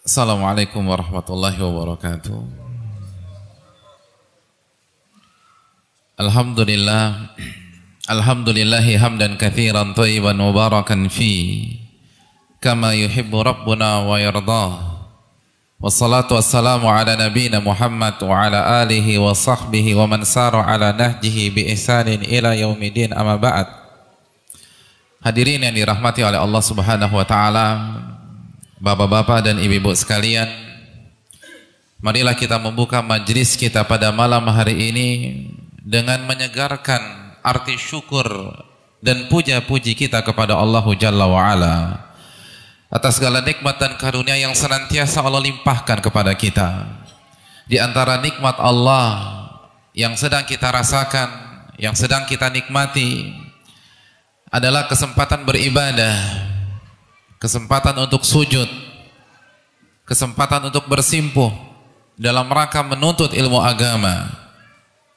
Assalamualaikum warahmatullahi wabarakatuh. Alhamdulillah, alhamdulillahi hamdan katsiran thayyiban mubarakan fi kama yuhibbu rabbuna wa yardah. Wassalatu wassalamu ala nabiyyina Muhammad wa ala alihi wa sahbihi wa man sara ala nahjihi bi ihsanin ila yaumiddin, amma ba'd. Hadirin yang dirahmati oleh Allah Subhanahu wa taala, Bapak-bapak dan ibu-ibu sekalian, marilah kita membuka majelis kita pada malam hari ini dengan menyegarkan arti syukur dan puja-puji kita kepada Allah Jalla wa'ala atas segala nikmat dan karunia yang senantiasa Allah limpahkan kepada kita. Di antara nikmat Allah yang sedang kita rasakan, yang sedang kita nikmati adalah kesempatan beribadah, kesempatan untuk sujud, kesempatan untuk bersimpuh dalam rangka menuntut ilmu agama,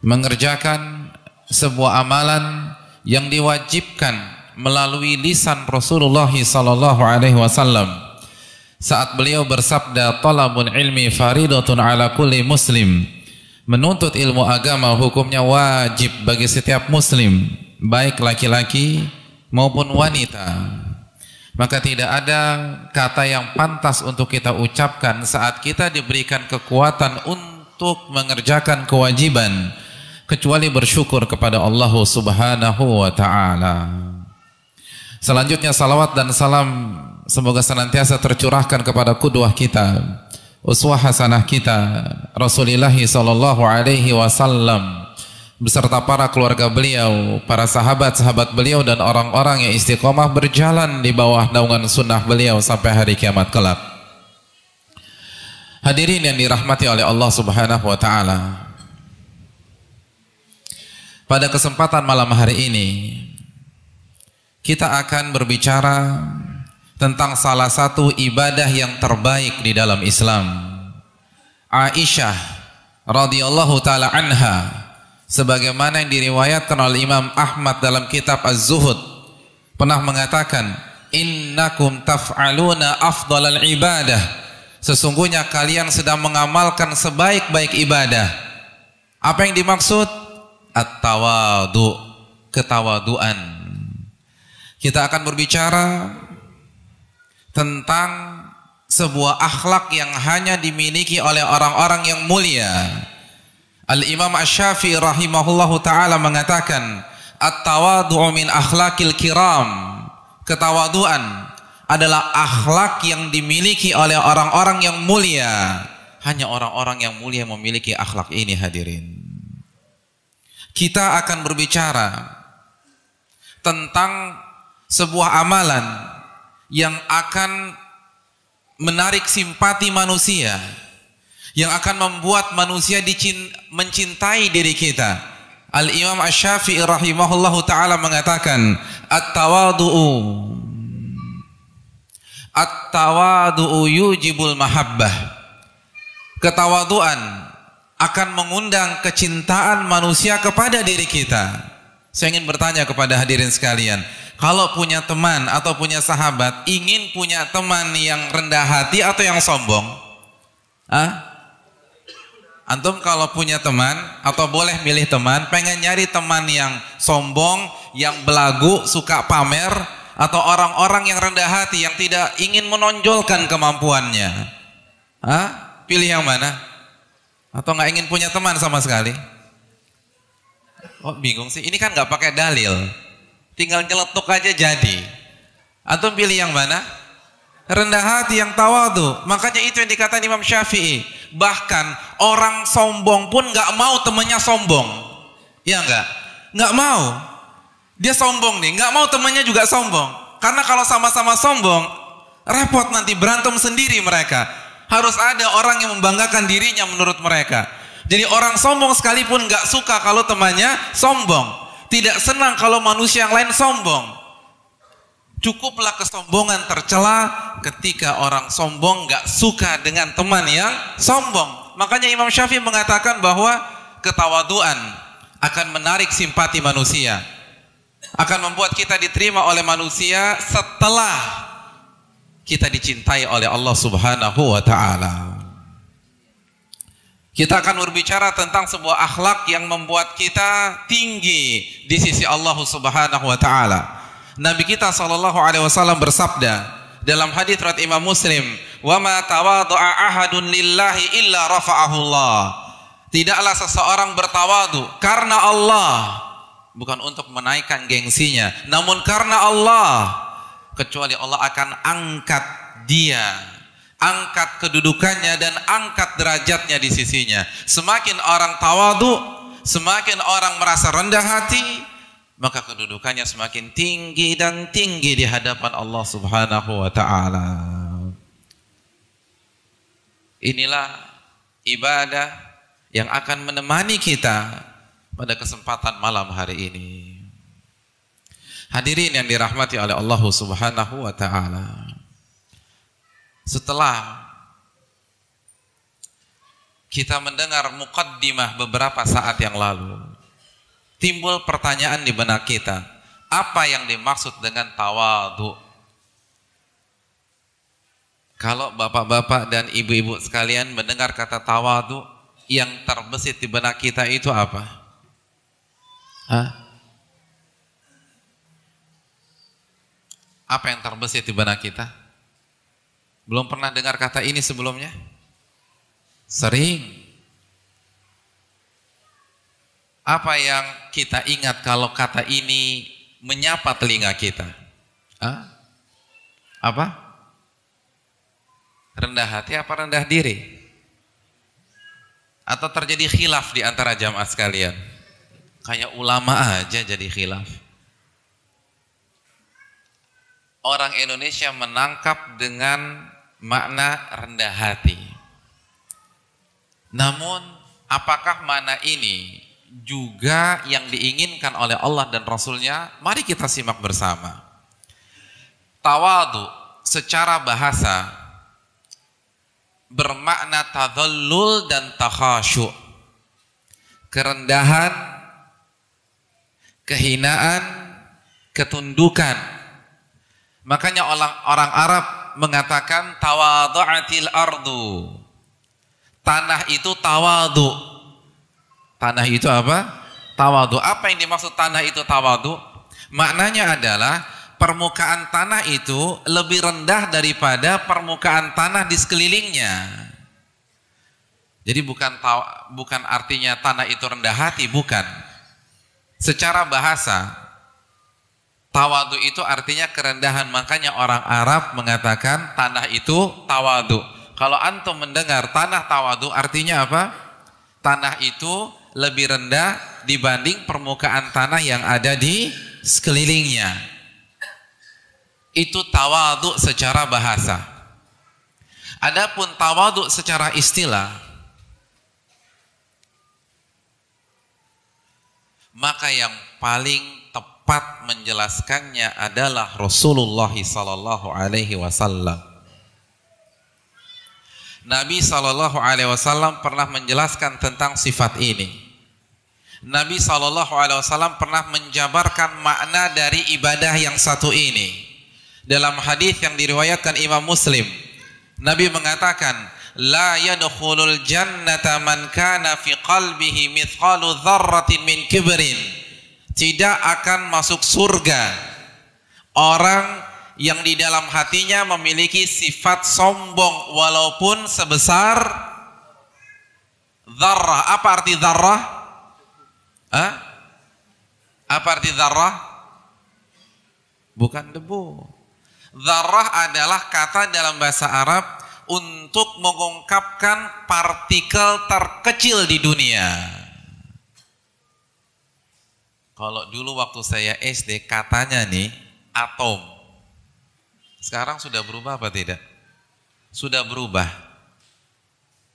mengerjakan sebuah amalan yang diwajibkan melalui lisan Rasulullah sallallahu alaihi wasallam saat beliau bersabda, "Talabul ilmi faridatun ala kulli muslim." Menuntut ilmu agama hukumnya wajib bagi setiap muslim, baik laki-laki maupun wanita. Maka tidak ada kata yang pantas untuk kita ucapkan saat kita diberikan kekuatan untuk mengerjakan kewajiban kecuali bersyukur kepada Allah Subhanahu wa taala. Selanjutnya salawat dan salam semoga senantiasa tercurahkan kepada qudwah kita, uswah hasanah kita, Rasulullah sallallahu alaihi wasallam beserta para keluarga beliau, para sahabat-sahabat beliau dan orang-orang yang istiqomah berjalan di bawah naungan sunnah beliau sampai hari kiamat kelak. Hadirin yang dirahmati oleh Allah Subhanahu wa taala, pada kesempatan malam hari ini kita akan berbicara tentang salah satu ibadah yang terbaik di dalam Islam. Aisyah radhiyallahu taala anha, sebagaimana yang diriwayatkan oleh Imam Ahmad dalam kitab Az-Zuhud, pernah mengatakan, "Innakum taf'aluna afdalal ibadah." Sesungguhnya kalian sedang mengamalkan sebaik-baik ibadah. Apa yang dimaksud? At-tawadu, ketawaduan. Kita akan berbicara tentang sebuah akhlak yang hanya dimiliki oleh orang-orang yang mulia. Al-Imam Asy-Syafi'i rahimahullahu ta'ala mengatakan, at-tawadu'u min akhlaqil kiram. Ketawaduan adalah akhlak yang dimiliki oleh orang-orang yang mulia. Hanya orang-orang yang mulia memiliki akhlak ini, hadirin. Kita akan berbicara tentang sebuah amalan yang akan menarik simpati manusia, yang akan membuat manusia mencintai diri kita. Al-Imam Asy-Syafi'i rahimahullahu ta'ala mengatakan, At-tawadu'u yujibul mahabbah. Ketawaduan akan mengundang kecintaan manusia kepada diri kita. Saya ingin bertanya kepada hadirin sekalian, kalau punya teman atau punya sahabat, ingin punya teman yang rendah hati atau yang sombong? Antum kalau punya teman atau boleh milih teman, pengen nyari teman yang sombong, yang belagu, suka pamer, atau orang-orang yang rendah hati yang tidak ingin menonjolkan kemampuannya? Pilih yang mana? Atau nggak ingin punya teman sama sekali? Oh, bingung sih. Ini kan nggak pakai dalil, tinggal nyeletuk aja jadi. Antum pilih yang mana? Rendah hati, yang tawadu. Makanya itu yang dikatakan Imam Syafi'i. Bahkan orang sombong pun nggak mau temannya sombong. Ya nggak mau. Dia sombong nih, nggak mau temannya juga sombong. Karena kalau sama-sama sombong, repot nanti, berantem sendiri mereka. Harus ada orang yang membanggakan dirinya menurut mereka. Jadi orang sombong sekalipun nggak suka kalau temannya sombong. Tidak senang kalau manusia yang lain sombong. Cukuplah kesombongan tercela ketika orang sombong nggak suka dengan teman yang sombong. Makanya Imam Syafi'i mengatakan bahwa ketawaduan akan menarik simpati manusia, akan membuat kita diterima oleh manusia setelah kita dicintai oleh Allah Subhanahu wa ta'ala. Kita akan berbicara tentang sebuah akhlak yang membuat kita tinggi di sisi Allah Subhanahu wa ta'ala. Nabi kita sallallahu alaihi wasallam bersabda dalam hadis riwayat Imam Muslim, "Wa ma tawadhu'a ahadun lillahi illa rafa'ahu Allah." Tidaklah seseorang bertawadu karena Allah, bukan untuk menaikkan gengsinya, namun karena Allah, kecuali Allah akan angkat dia, angkat kedudukannya dan angkat derajatnya di sisinya. Semakin orang tawadu, semakin orang merasa rendah hati, maka kedudukannya semakin tinggi dan tinggi di hadapan Allah Subhanahu wa ta'ala. Inilah ibadah yang akan menemani kita pada kesempatan malam hari ini. Hadirin yang dirahmati oleh Allah Subhanahu wa ta'ala, setelah kita mendengar muqaddimah beberapa saat yang lalu, timbul pertanyaan di benak kita, apa yang dimaksud dengan tawadhu? Kalau bapak-bapak dan ibu-ibu sekalian mendengar kata tawadhu, yang terbesit di benak kita itu apa? Apa yang terbesit di benak kita? Belum pernah dengar kata ini sebelumnya? Sering. Apa yang kita ingat kalau kata ini menyapa telinga kita? Apa? Rendah hati apa rendah diri? Atau terjadi khilaf di antara jamaah sekalian? Kayak ulama aja jadi khilaf. Orang Indonesia menangkap dengan makna rendah hati. Namun, apakah makna ini juga yang diinginkan oleh Allah dan Rasulnya? Mari kita simak bersama. Tawadhu secara bahasa bermakna tadhallul dan takhasyu'. Kerendahan, kehinaan, ketundukan. Makanya orang Arab mengatakan tawadhu'atil ardu. Tanah itu tawadhu. Tanah itu apa? Tawadhu. Apa yang dimaksud tanah itu tawadhu? Maknanya adalah permukaan tanah itu lebih rendah daripada permukaan tanah di sekelilingnya. Jadi bukan artinya tanah itu rendah hati, bukan. Secara bahasa tawadhu itu artinya kerendahan. Makanya orang Arab mengatakan tanah itu tawadhu. Kalau antum mendengar tanah tawadhu, artinya apa? Tanah itu lebih rendah dibanding permukaan tanah yang ada di sekelilingnya. Itu tawadhu secara bahasa. Adapun tawadhu secara istilah, maka yang paling tepat menjelaskannya adalah Rasulullah sallallahu alaihi wasallam. Nabi sallallahu alaihi wasallam pernah menjelaskan tentang sifat ini. Nabi sallallahu alaihi wasallam pernah menjabarkan makna dari ibadah yang satu ini. Dalam hadis yang diriwayatkan Imam Muslim, Nabi mengatakan, "La yadkhulul jannata man kana fi qalbihi mithqalu dzarratin min kibrin." Tidak akan masuk surga orang yang di dalam hatinya memiliki sifat sombong walaupun sebesar dzarrah. Apa arti dzarrah? Apa arti dzarrah? Bukan debu. Dzarrah adalah kata dalam bahasa Arab untuk mengungkapkan partikel terkecil di dunia. Kalau dulu waktu saya SD katanya nih atom. Sekarang sudah berubah apa tidak? Sudah berubah.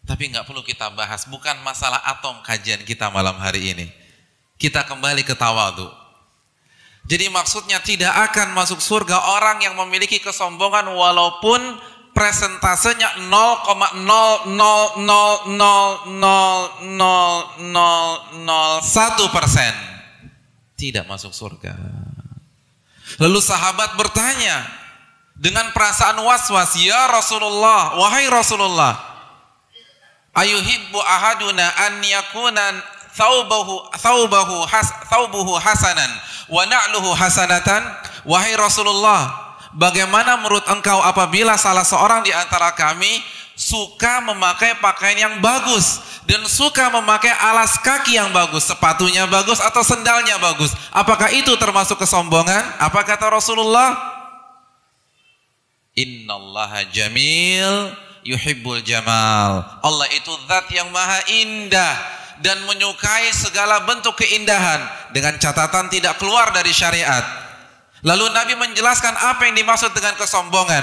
Tapi nggak perlu kita bahas. Bukan masalah atom kajian kita malam hari ini. Kita kembali ke tawadhu. Jadi maksudnya tidak akan masuk surga orang yang memiliki kesombongan walaupun presentasenya 0,0000001%. Tidak masuk surga. Lalu sahabat bertanya, dengan perasaan was-was, ya Rasulullah, wahai Rasulullah, ayuhibbu ahaduna an yakuna thawbuhu hasanan wa na'luhu hasanatan. Wahai Rasulullah, bagaimana menurut engkau apabila salah seorang di antara kami suka memakai pakaian yang bagus dan suka memakai alas kaki yang bagus, sepatunya bagus atau sendalnya bagus? Apakah itu termasuk kesombongan? Apa kata Rasulullah? Innallaha jamil yuhibbul jamal. Allah itu zat yang maha indah dan menyukai segala bentuk keindahan, dengan catatan tidak keluar dari syariat. Lalu Nabi menjelaskan apa yang dimaksud dengan kesombongan.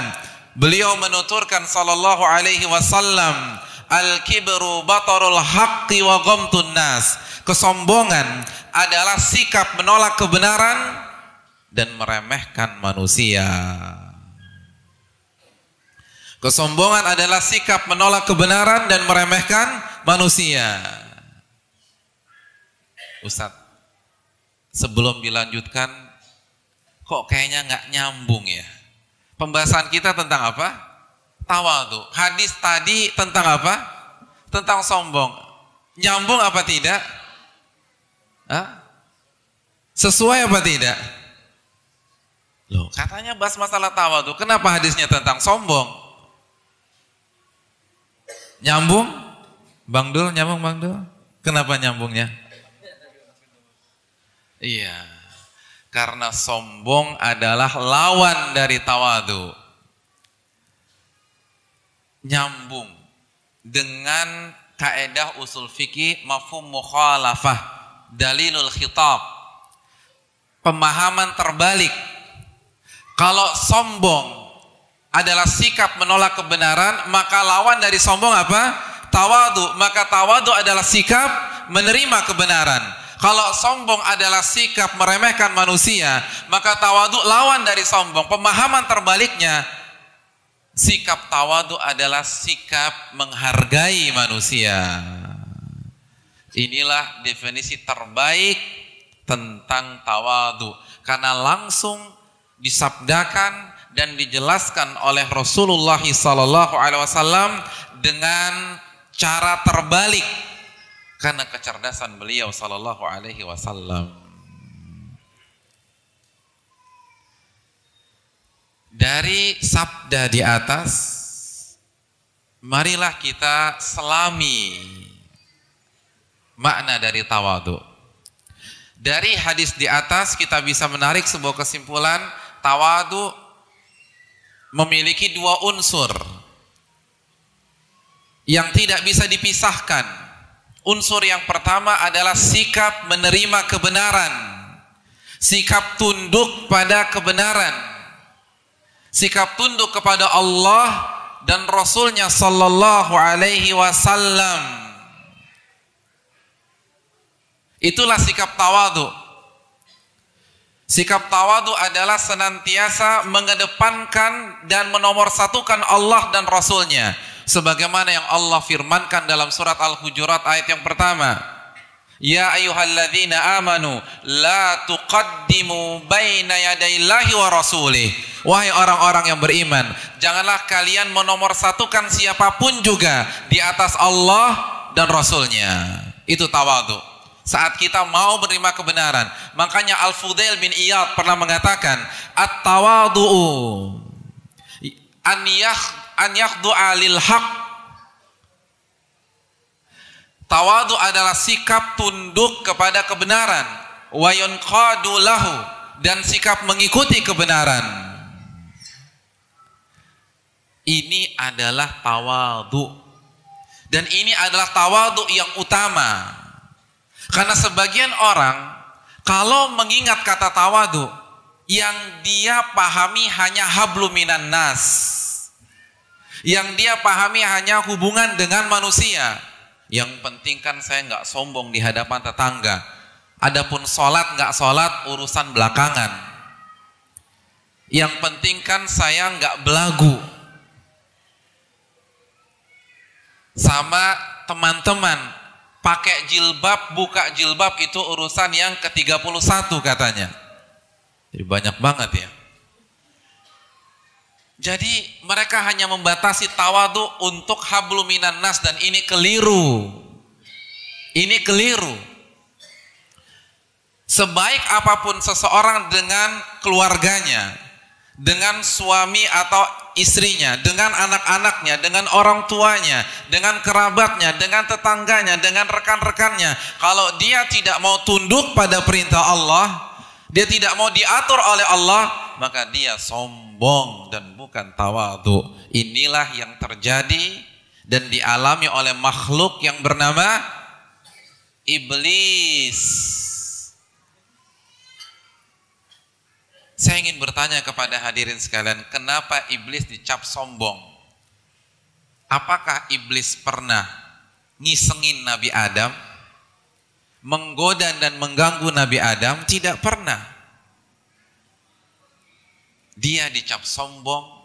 Beliau menuturkan sallallahu alaihi wasallam, al-kibru batarul haqqi wa ghamtun nas. Kesombongan adalah sikap menolak kebenaran dan meremehkan manusia. Kesombongan adalah sikap menolak kebenaran dan meremehkan manusia. Ustaz, sebelum dilanjutkan, kok kayaknya nggak nyambung ya? Pembahasan kita tentang apa? Tawadhu. Hadis tadi tentang apa? Tentang sombong. Nyambung apa tidak? Hah? Sesuai apa tidak? Loh, katanya bahas masalah tawadhu. Kenapa hadisnya tentang sombong? Nyambung? Bang Dul, nyambung Bang Dul? Kenapa nyambungnya? Iya. Karena sombong adalah lawan dari tawadhu. Nyambung dengan kaedah usul fikih mafhum mukhalafah, dalilul khitab, pemahaman terbalik. Kalau sombong adalah sikap menolak kebenaran, maka lawan dari sombong apa? Tawadhu. Maka tawadhu adalah sikap menerima kebenaran. Kalau sombong adalah sikap meremehkan manusia, maka tawadhu lawan dari sombong. Pemahaman terbaliknya, sikap tawadhu adalah sikap menghargai manusia. Inilah definisi terbaik tentang tawadhu, karena langsung disabdakan dan dijelaskan oleh Rasulullah SAW dengan cara terbalik. Karena kecerdasan beliau sallallahu alaihi wasallam. Dari sabda di atas, marilah kita selami makna dari tawadhu. Dari hadis di atas kita bisa menarik sebuah kesimpulan, tawadhu memiliki dua unsur yang tidak bisa dipisahkan. Unsur yang pertama adalah sikap menerima kebenaran, sikap tunduk pada kebenaran, sikap tunduk kepada Allah dan Rasulnya sallallahu alaihi wasallam. Itulah sikap tawadhu. Sikap tawadhu adalah senantiasa mengedepankan dan menomorsatukan Allah dan Rasulnya, sebagaimana yang Allah firmankan dalam surat Al-Hujurat ayat yang pertama. Ya ayyuhalladzina amanu la tuqaddimu baina yadayillahi wa rasulih. Wahai orang-orang yang beriman, janganlah kalian menomorsatukan siapapun juga di atas Allah dan Rasulnya. Itu tawadhu. Saat kita mau menerima kebenaran. Makanya Al-Fudail bin Iyad pernah mengatakan, at-tawadhu'u an yakhdu'a lil haq. Tawadhu adalah sikap tunduk kepada kebenaran, wa yanqadu lahu, dan sikap mengikuti kebenaran. Ini adalah tawadhu. Dan ini adalah tawadhu yang utama. Karena sebagian orang kalau mengingat kata tawadhu, yang dia pahami hanya hablum minan nas, yang dia pahami hanya hubungan dengan manusia. Yang penting kan saya nggak sombong di hadapan tetangga. Adapun sholat nggak sholat urusan belakangan. Yang penting kan saya nggak belagu sama teman-teman. Pakai jilbab, buka jilbab itu urusan yang ke-31 katanya. Jadi banyak banget ya. Jadi mereka hanya membatasi tawadu untuk hablum minan nas, dan ini keliru. Ini keliru. Sebaik apapun seseorang dengan keluarganya, dengan suami atau istrinya, dengan anak-anaknya, dengan orang tuanya, dengan kerabatnya, dengan tetangganya, dengan rekan-rekannya, kalau dia tidak mau tunduk pada perintah Allah, dia tidak mau diatur oleh Allah, maka dia sombong dan bukan tawadhu. Inilah yang terjadi dan dialami oleh makhluk yang bernama iblis. Saya ingin bertanya kepada hadirin sekalian, kenapa iblis dicap sombong? Apakah iblis pernah ngisengin Nabi Adam, menggoda dan mengganggu Nabi Adam? Tidak pernah. Dia dicap sombong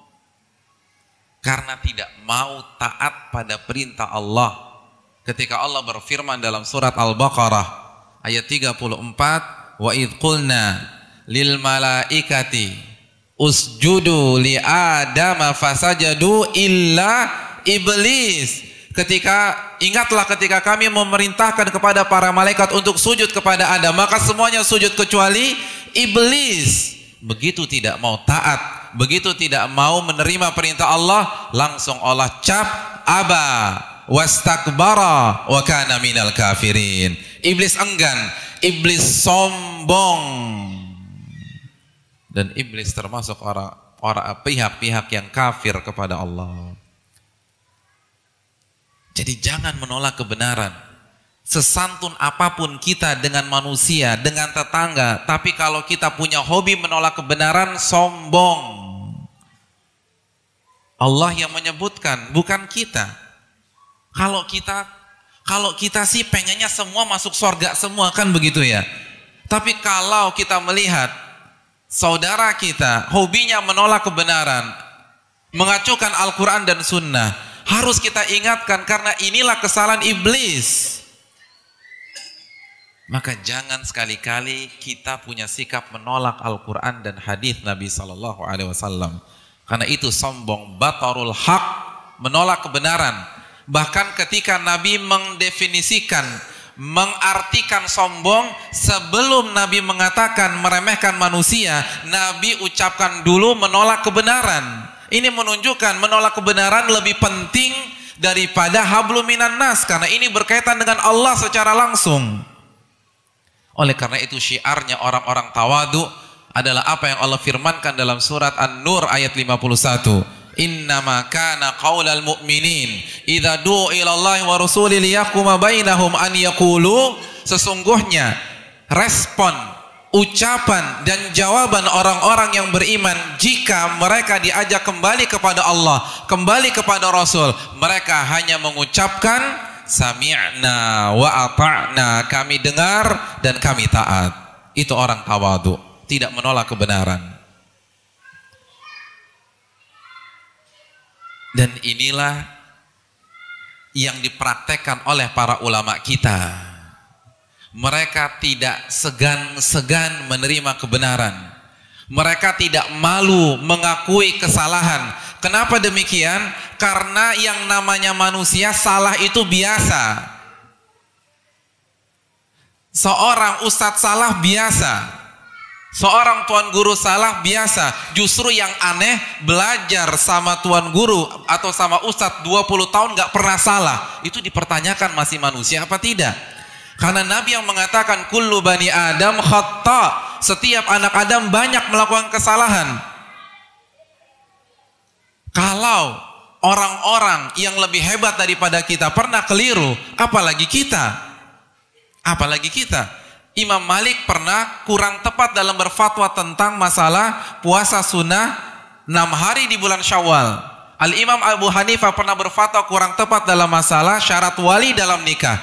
karena tidak mau taat pada perintah Allah. Ketika Allah berfirman dalam surat Al-Baqarah ayat 34, wa idh qulna lil malaikati usjudu li adama fasajadu illa iblis. Ingatlah ketika kami memerintahkan kepada para malaikat untuk sujud kepada Adam, maka semuanya sujud kecuali iblis. Begitu tidak mau taat, begitu tidak mau menerima perintah Allah, langsung Allah cap aba wastakbara wa kana minal kafirin. Iblis enggan, iblis sombong. Dan iblis termasuk orang pihak-pihak yang kafir kepada Allah. Jadi jangan menolak kebenaran. Sesantun apapun kita dengan manusia, dengan tetangga, tapi kalau kita punya hobi menolak kebenaran, sombong. Allah yang menyebutkan, bukan kita. Kalau kita sih pengennya semua masuk surga semua, kan begitu ya. Tapi kalau kita melihat saudara kita hobinya menolak kebenaran, mengacukan Al-Quran dan Sunnah, harus kita ingatkan karena inilah kesalahan iblis. Maka jangan sekali-kali kita punya sikap menolak Al-Quran dan hadis Nabi SAW. Karena itu sombong, batarul haq, menolak kebenaran. Bahkan ketika Nabi mendefinisikan, mengartikan sombong, sebelum Nabi mengatakan meremehkan manusia, Nabi ucapkan dulu menolak kebenaran. Ini menunjukkan menolak kebenaran lebih penting daripada hablum minan nas, karena ini berkaitan dengan Allah secara langsung. Oleh karena itu syiarnya orang-orang tawadhu adalah apa yang Allah firmankan dalam surat An-Nur ayat 51. Innama kana qaulal mu'minin idza du'u ilallahi wa rasulih liyahkuma bainahum an yaqulu, sesungguhnya respon, ucapan dan jawaban orang-orang yang beriman jika mereka diajak kembali kepada Allah, kembali kepada Rasul, mereka hanya mengucapkan sami'na wa ata'na, kami dengar dan kami taat. Itu orang tawadhu, tidak menolak kebenaran. Dan inilah yang dipraktekkan oleh para ulama kita. Mereka tidak segan-segan menerima kebenaran. Mereka tidak malu mengakui kesalahan. Kenapa demikian? Karena yang namanya manusia salah itu biasa. Seorang ustadz salah biasa. Seorang tuan guru salah biasa. Justru yang aneh, belajar sama tuan guru atau sama ustadz 20 tahun gak pernah salah. Itu dipertanyakan masih manusia apa tidak? Karena Nabi yang mengatakan kullu bani Adam khata', setiap anak Adam banyak melakukan kesalahan. Kalau orang-orang yang lebih hebat daripada kita pernah keliru, apalagi kita? Apalagi kita? Imam Malik pernah kurang tepat dalam berfatwa tentang masalah puasa sunnah 6 hari di bulan Syawal. Al-Imam Abu Hanifah pernah berfatwa kurang tepat dalam masalah syarat wali dalam nikah.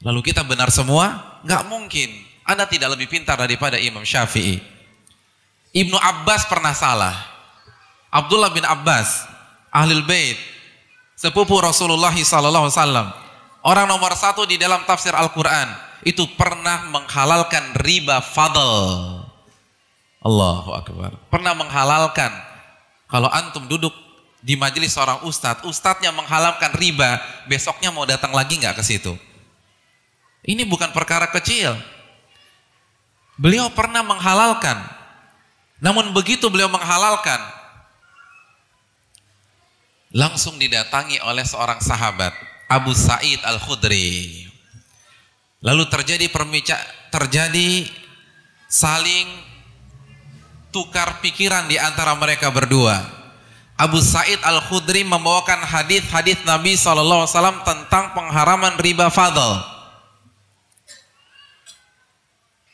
Lalu kita benar semua? Nggak mungkin. Anda tidak lebih pintar daripada Imam Syafi'i. Ibnu Abbas pernah salah. Abdullah bin Abbas, Ahlul Bait, sepupu Rasulullah SAW, orang nomor 1 di dalam tafsir Al-Quran, itu pernah menghalalkan riba fadl. Allahu Akbar. Pernah menghalalkan. Kalau antum duduk di majelis seorang ustadz, ustadznya menghalalkan riba, besoknya mau datang lagi nggak ke situ? Ini bukan perkara kecil. Beliau pernah menghalalkan. Namun begitu beliau menghalalkan, langsung didatangi oleh seorang sahabat, Abu Sa'id Al-Khudri. Lalu terjadi saling tukar pikiran di antara mereka berdua. Abu Sa'id Al-Khudri membawakan hadis-hadis Nabi SAW tentang pengharaman riba fadl.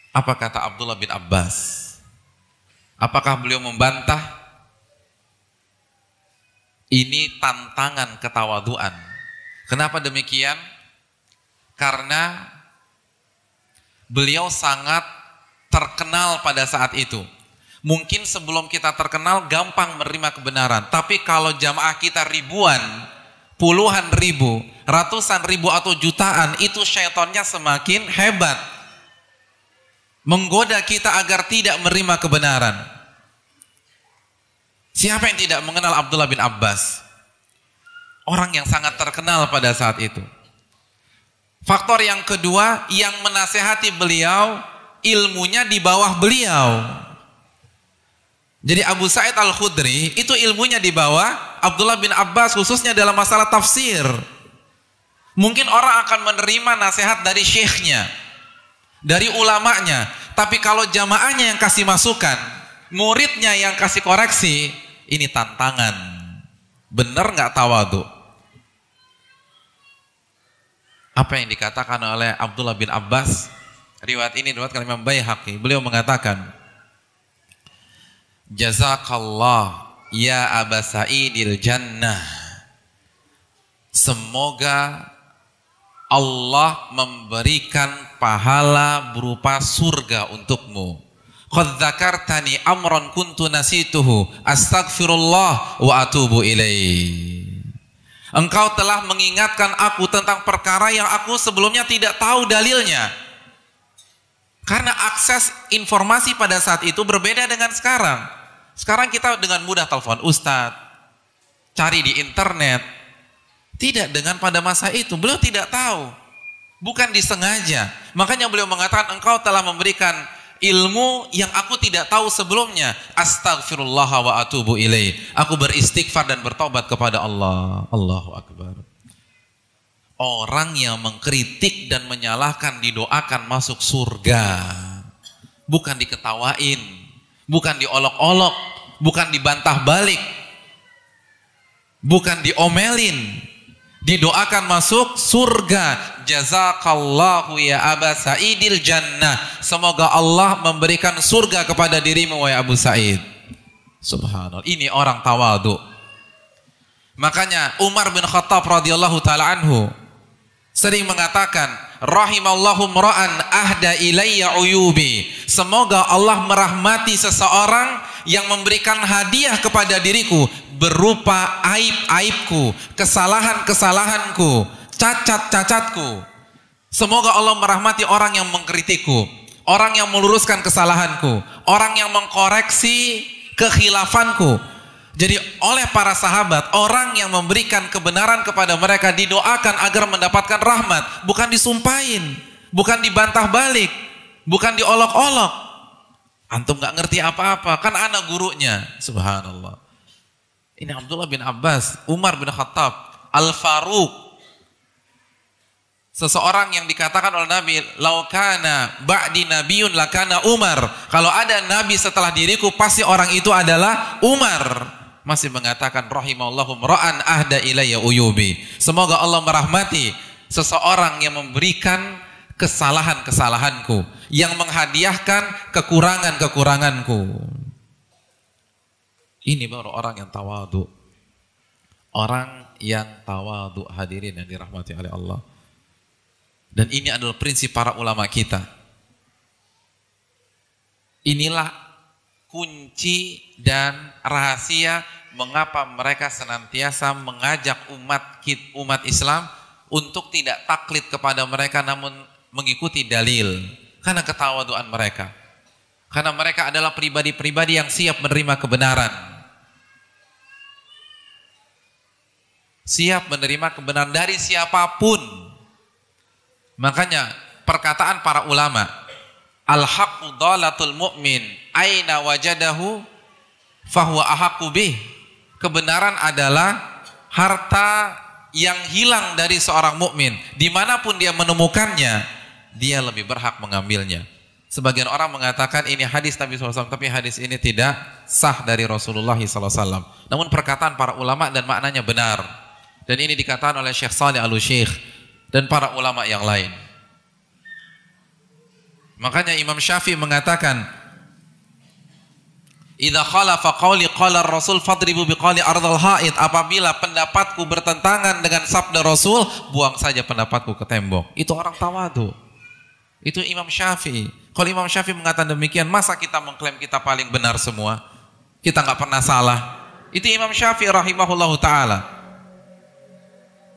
Apa kata Abdullah bin Abbas? Apakah beliau membantah? Ini tantangan ketawaduan. Kenapa demikian? Karena beliau sangat terkenal pada saat itu. Mungkin sebelum kita terkenal gampang menerima kebenaran. Tapi kalau jamaah kita ribuan, puluhan ribu, ratusan ribu atau jutaan, itu syaitannya semakin hebat. Menggoda kita agar tidak menerima kebenaran. Siapa yang tidak mengenal Abdullah bin Abbas? Orang yang sangat terkenal pada saat itu. Faktor yang kedua, yang menasehati beliau, ilmunya di bawah beliau. Jadi Abu Sa'id Al-Khudri itu ilmunya di bawah Abdullah bin Abbas, khususnya dalam masalah tafsir. Mungkin orang akan menerima nasihat dari syekhnya, dari ulamanya, tapi kalau jamaahnya yang kasih masukan, muridnya yang kasih koreksi, ini tantangan. Benar nggak tawadu? Apa yang dikatakan oleh Abdullah bin Abbas? Riwayat ini diriwayatkan Imam Baihaqi. Beliau mengatakan, jazakallah ya Aba Sa'idil jannah. Semoga Allah memberikan pahala berupa surga untukmu. Qad dzakartani amran kuntu nasituhu astaghfirullah wa atubu ilaih. Engkau telah mengingatkan aku tentang perkara yang aku sebelumnya tidak tahu dalilnya. Karena akses informasi pada saat itu berbeda dengan sekarang. Sekarang kita dengan mudah telepon ustadz, cari di internet. Tidak dengan pada masa itu, beliau tidak tahu. Bukan disengaja. Makanya beliau mengatakan, engkau telah memberikan ilmu yang aku tidak tahu sebelumnya. Astaghfirullah wa atubu ilaih. Aku beristighfar dan bertobat kepada Allah. Allahu Akbar. Orang yang mengkritik dan menyalahkan didoakan masuk surga. Bukan diketawain, bukan diolok-olok, bukan dibantah balik, bukan diomelin. Didoakan masuk surga. Jazakallahu ya Aba Sa'idil jannah. Semoga Allah memberikan surga kepada dirimu wahai Abu Sa'id. Subhanallah. Ini orang tawadu. Makanya Umar bin Khattab radhiyallahu taala anhu sering mengatakan, rahimallahu mra'an ahda ilayya uyubi. Semoga Allah merahmati seseorang yang memberikan hadiah kepada diriku berupa aib-aibku, kesalahan-kesalahanku, cacat-cacatku. Semoga Allah merahmati orang yang mengkritikku, orang yang meluruskan kesalahanku, orang yang mengkoreksi kekhilafanku. Jadi oleh para sahabat, orang yang memberikan kebenaran kepada mereka didoakan agar mendapatkan rahmat, bukan disumpahin, bukan dibantah balik, bukan diolok-olok. Antum gak ngerti apa-apa, kan anak gurunya. Subhanallah. Ini Abdullah bin Abbas, Umar bin Khattab, Al-Faruq. Seseorang yang dikatakan oleh Nabi, laukana ba'di nabiyun lakana Umar. Kalau ada Nabi setelah diriku, pasti orang itu adalah Umar. Masih mengatakan, rahimallahu mra'an ahda ilayya uyubi. Semoga Allah merahmati seseorang yang memberikan kesalahan-kesalahanku, yang menghadiahkan kekurangan-kekuranganku. Ini baru orang yang tawadu. Orang yang tawadu, hadirin yang dirahmati oleh Allah. Dan ini adalah prinsip para ulama kita. Inilah kunci dan rahasia mengapa mereka senantiasa mengajak umat Islam untuk tidak taklid kepada mereka, namun mengikuti dalil. Karena ketawaduan mereka. Karena mereka adalah pribadi-pribadi yang siap menerima kebenaran. Siap menerima kebenaran dari siapapun. Makanya perkataan para ulama, al-haqqu dhalatul mu'min, aina wajadahu fahuwa ahaqqu bih. Kebenaran adalah harta yang hilang dari seorang mukmin. Dimanapun dia menemukannya, dia lebih berhak mengambilnya. Sebagian orang mengatakan ini hadis Nabi SAW, tapi hadis ini tidak sah dari Rasulullah SAW. Namun perkataan para ulama dan maknanya benar. Dan ini dikatakan oleh Syekh Shalih Al-Utsaimin dan para ulama yang lain. Makanya Imam Syafi'i mengatakan, idza khalafa qawli qala Rasul fadribu biqali ardhal haid. Apabila pendapatku bertentangan dengan sabda Rasul, buang saja pendapatku ke tembok. Itu orang tawadu. Itu Imam Syafi'i. Kalau Imam Syafi'i mengatakan demikian, masa kita mengklaim kita paling benar semua? Kita nggak pernah salah. Itu Imam Syafi'i rahimahullahu taala.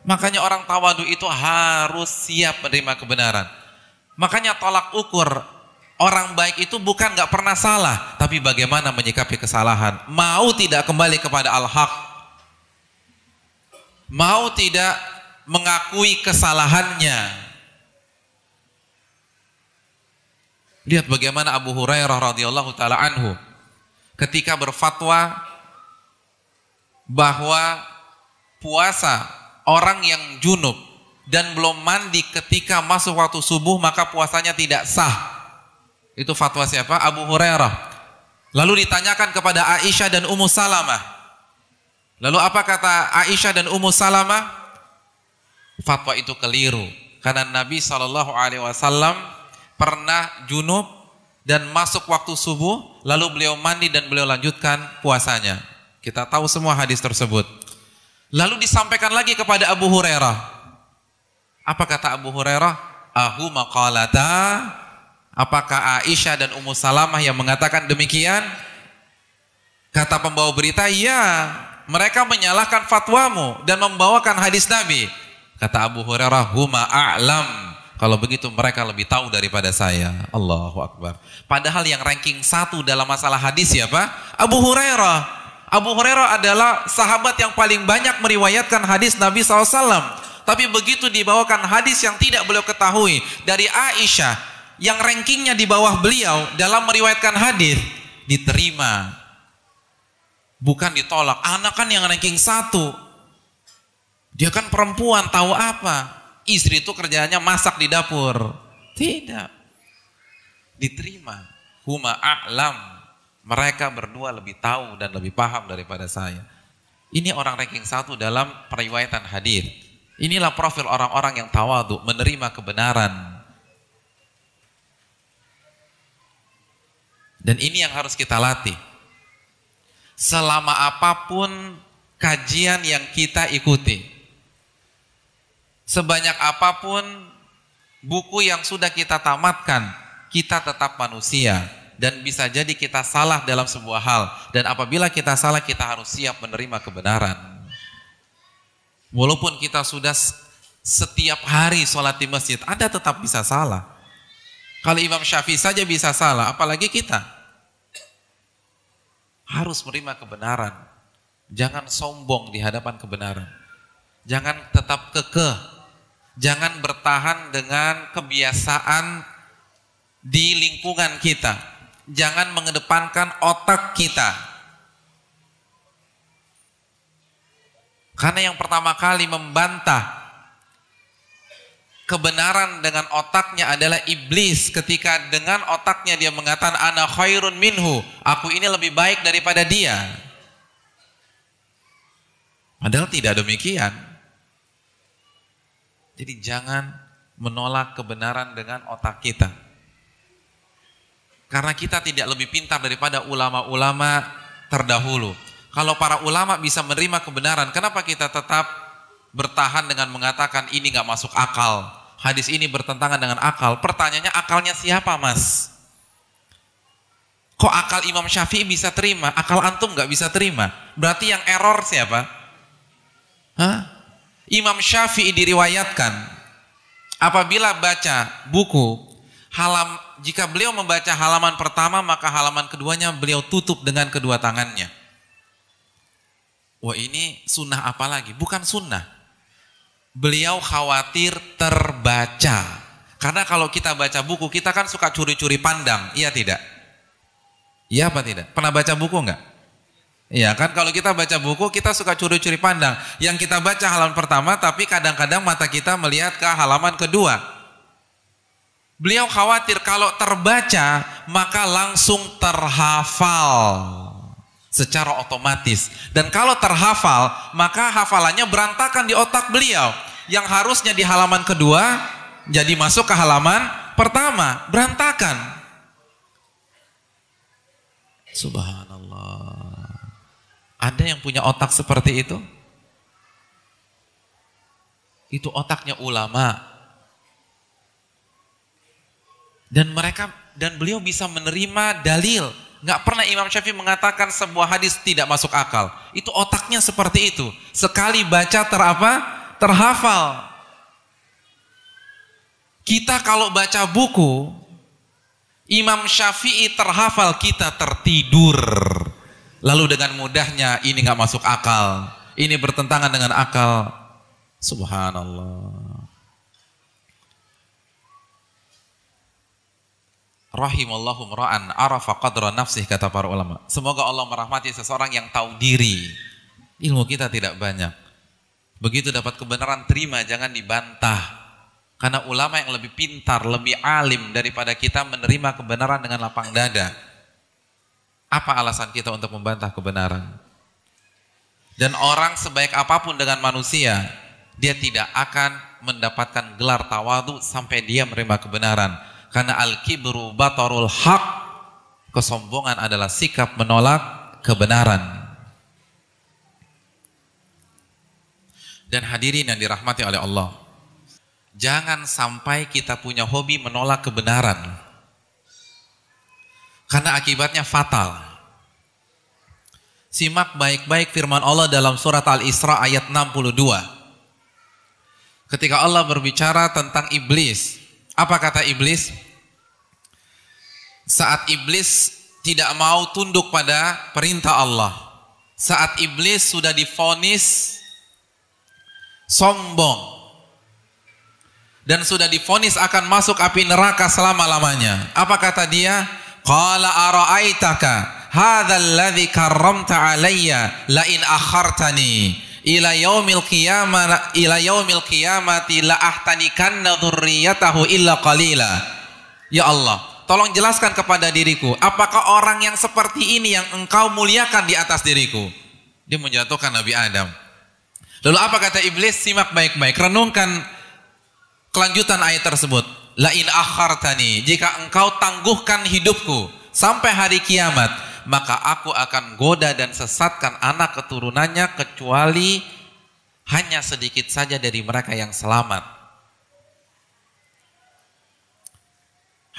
Makanya orang tawadu itu harus siap menerima kebenaran. Makanya tolak ukur orang baik itu bukan nggak pernah salah, tapi bagaimana menyikapi kesalahan. Mau tidak kembali kepada al-haq, mau tidak mengakui kesalahannya. Lihat bagaimana Abu Hurairah radhiyallahu taala anhu ketika berfatwa bahwa puasa orang yang junub dan belum mandi ketika masuk waktu subuh maka puasanya tidak sah. Itu fatwa siapa? Abu Hurairah. Lalu ditanyakan kepada Aisyah dan Ummu Salamah. Lalu apa kata Aisyah dan Ummu Salamah? Fatwa itu keliru. Karena Nabi SAW pernah junub dan masuk waktu subuh, lalu beliau mandi dan beliau lanjutkan puasanya. Kita tahu semua hadis tersebut. Lalu disampaikan lagi kepada Abu Hurairah. Apa kata Abu Hurairah? Ahu maqalata. Apakah Aisyah dan Ummu Salamah yang mengatakan demikian? Kata pembawa berita, iya, mereka menyalahkan fatwamu dan membawakan hadis Nabi. Kata Abu Hurairah, huma a'lam. Kalau begitu mereka lebih tahu daripada saya. Allahu Akbar. Padahal yang ranking 1 dalam masalah hadis siapa? Abu Hurairah. Abu Hurairah adalah sahabat yang paling banyak meriwayatkan hadis Nabi SAW. Tapi begitu dibawakan hadis yang tidak beliau ketahui dari Aisyah, yang rankingnya di bawah beliau dalam meriwayatkan hadis, diterima. Bukan ditolak. Anak kan yang ranking 1. Dia kan perempuan, tahu apa? Istri itu kerjanya masak di dapur. Tidak. Diterima. Huma a'lam. Mereka berdua lebih tahu dan lebih paham daripada saya. Ini orang ranking 1 dalam periwayatan hadis. Inilah profil orang-orang yang tawadhu, menerima kebenaran. Dan ini yang harus kita latih. Selama apapun kajian yang kita ikuti, sebanyak apapun buku yang sudah kita tamatkan, kita tetap manusia. Dan bisa jadi kita salah dalam sebuah hal. Dan apabila kita salah, kita harus siap menerima kebenaran. Walaupun kita sudah setiap hari sholat di masjid, Anda tetap bisa salah. Kalau Imam Syafi'i saja bisa salah, apalagi kita. Harus menerima kebenaran. Jangan sombong di hadapan kebenaran. Jangan tetap kekeh. Jangan bertahan dengan kebiasaan di lingkungan kita. Jangan mengedepankan otak kita. Karena yang pertama kali membantah kebenaran dengan otaknya adalah iblis. Ketika dengan otaknya dia mengatakan ana khairun minhu, aku ini lebih baik daripada dia. Padahal tidak demikian. Jadi jangan menolak kebenaran dengan otak kita. Karena kita tidak lebih pintar daripada ulama-ulama terdahulu. Kalau para ulama bisa menerima kebenaran, kenapa kita tetap bertahan dengan mengatakan ini nggak masuk akal? Hadis ini bertentangan dengan akal. Pertanyaannya, akalnya siapa, Mas? Kok akal Imam Syafi'i bisa terima, akal antum nggak bisa terima? Berarti yang error siapa? Hah? Imam Syafi'i diriwayatkan apabila baca buku jika beliau membaca halaman pertama, maka halaman keduanya beliau tutup dengan kedua tangannya. Wah ini sunnah apa lagi? Bukan sunnah. Beliau khawatir terbaca. Karena kalau kita baca buku, kita kan suka curi-curi pandang. Iya tidak? Iya apa tidak? Pernah baca buku enggak? Iya kan, kalau kita baca buku, kita suka curi-curi pandang. Yang kita baca halaman pertama, tapi kadang-kadang mata kita melihat ke halaman kedua. Beliau khawatir kalau terbaca, maka langsung terhafal secara otomatis. Dan kalau terhafal, maka hafalannya berantakan di otak beliau. Yang harusnya di halaman kedua, jadi masuk ke halaman pertama, berantakan. Subhanallah. Ada yang punya otak seperti itu? Itu otaknya ulama. Dan beliau bisa menerima dalil. Nggak pernah Imam Syafi'i mengatakan sebuah hadis tidak masuk akal. Itu otaknya seperti itu. Sekali baca terhafal. Kita kalau baca buku, Imam Syafi'i terhafal, kita tertidur. Lalu dengan mudahnya ini nggak masuk akal. Ini bertentangan dengan akal. Subhanallah. Rahimallahu mra'an arafa qadra nafsih, kata para ulama. Semoga Allah merahmati seseorang yang tahu diri. Ilmu kita tidak banyak. Begitu dapat kebenaran, terima, jangan dibantah. Karena ulama yang lebih pintar, lebih alim daripada kita menerima kebenaran dengan lapang dada. Apa alasan kita untuk membantah kebenaran? Dan orang sebaik apapun dengan manusia, dia tidak akan mendapatkan gelar tawadhu sampai dia menerima kebenaran. Karena al-kibru batarul haq, kesombongan adalah sikap menolak kebenaran. Dan hadirin yang dirahmati oleh Allah, jangan sampai kita punya hobi menolak kebenaran. Karena akibatnya fatal. Simak baik-baik firman Allah dalam surat Al-Isra ayat 62. Ketika Allah berbicara tentang iblis, apa kata iblis? Saat iblis tidak mau tunduk pada perintah Allah, saat iblis sudah divonis sombong dan sudah divonis akan masuk api neraka selama-lamanya, apa kata dia? Qala ara'aitaka hadzal ladzi karramta alayya la in akhartani ila yaumil qiyamati la ahtanikanna dzurriyyatahu illa qalila. Ya Allah, tolong jelaskan kepada diriku, apakah orang yang seperti ini yang engkau muliakan di atas diriku? Dia menjatuhkan Nabi Adam. Lalu apa kata iblis? Simak baik-baik, renungkan kelanjutan ayat tersebut. La in akhartani, jika engkau tangguhkan hidupku sampai hari kiamat, maka aku akan goda dan sesatkan anak keturunannya kecuali hanya sedikit saja dari mereka yang selamat.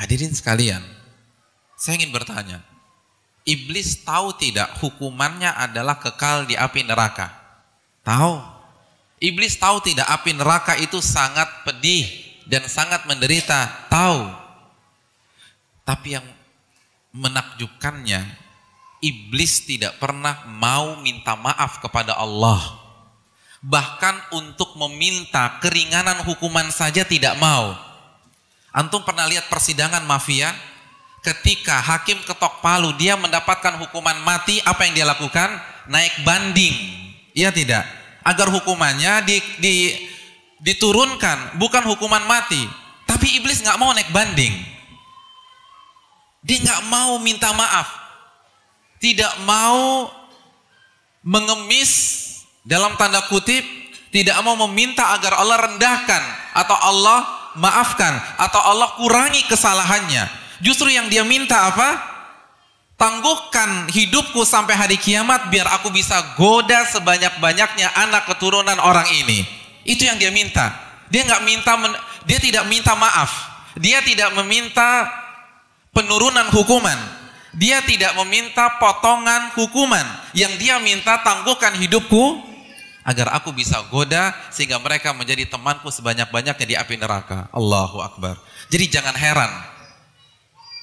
Hadirin sekalian, saya ingin bertanya, iblis tahu tidak hukumannya adalah kekal di api neraka? Tahu. Iblis tahu tidak api neraka itu sangat pedih dan sangat menderita? Tahu. Tapi yang menakjubkannya, iblis tidak pernah mau minta maaf kepada Allah. Bahkan untuk meminta keringanan hukuman saja tidak mau. Antum pernah lihat persidangan mafia? Ketika hakim ketok palu, dia mendapatkan hukuman mati, apa yang dia lakukan? Naik banding. Iya tidak? Agar hukumannya diturunkan, bukan hukuman mati. Tapi iblis nggak mau naik banding. Dia nggak mau minta maaf, tidak mau mengemis dalam tanda kutip, tidak mau meminta agar Allah rendahkan atau Allah maafkan atau Allah kurangi kesalahannya. Justru yang dia minta apa? Tangguhkan hidupku sampai hari kiamat biar aku bisa goda sebanyak-banyaknya anak keturunan orang ini. Itu yang dia minta. Dia dia tidak minta maaf. Dia tidak meminta penurunan hukuman. Dia tidak meminta potongan hukuman. Yang dia minta, tangguhkan hidupku agar aku bisa goda sehingga mereka menjadi temanku sebanyak-banyaknya di api neraka. Allahu Akbar. Jadi jangan heran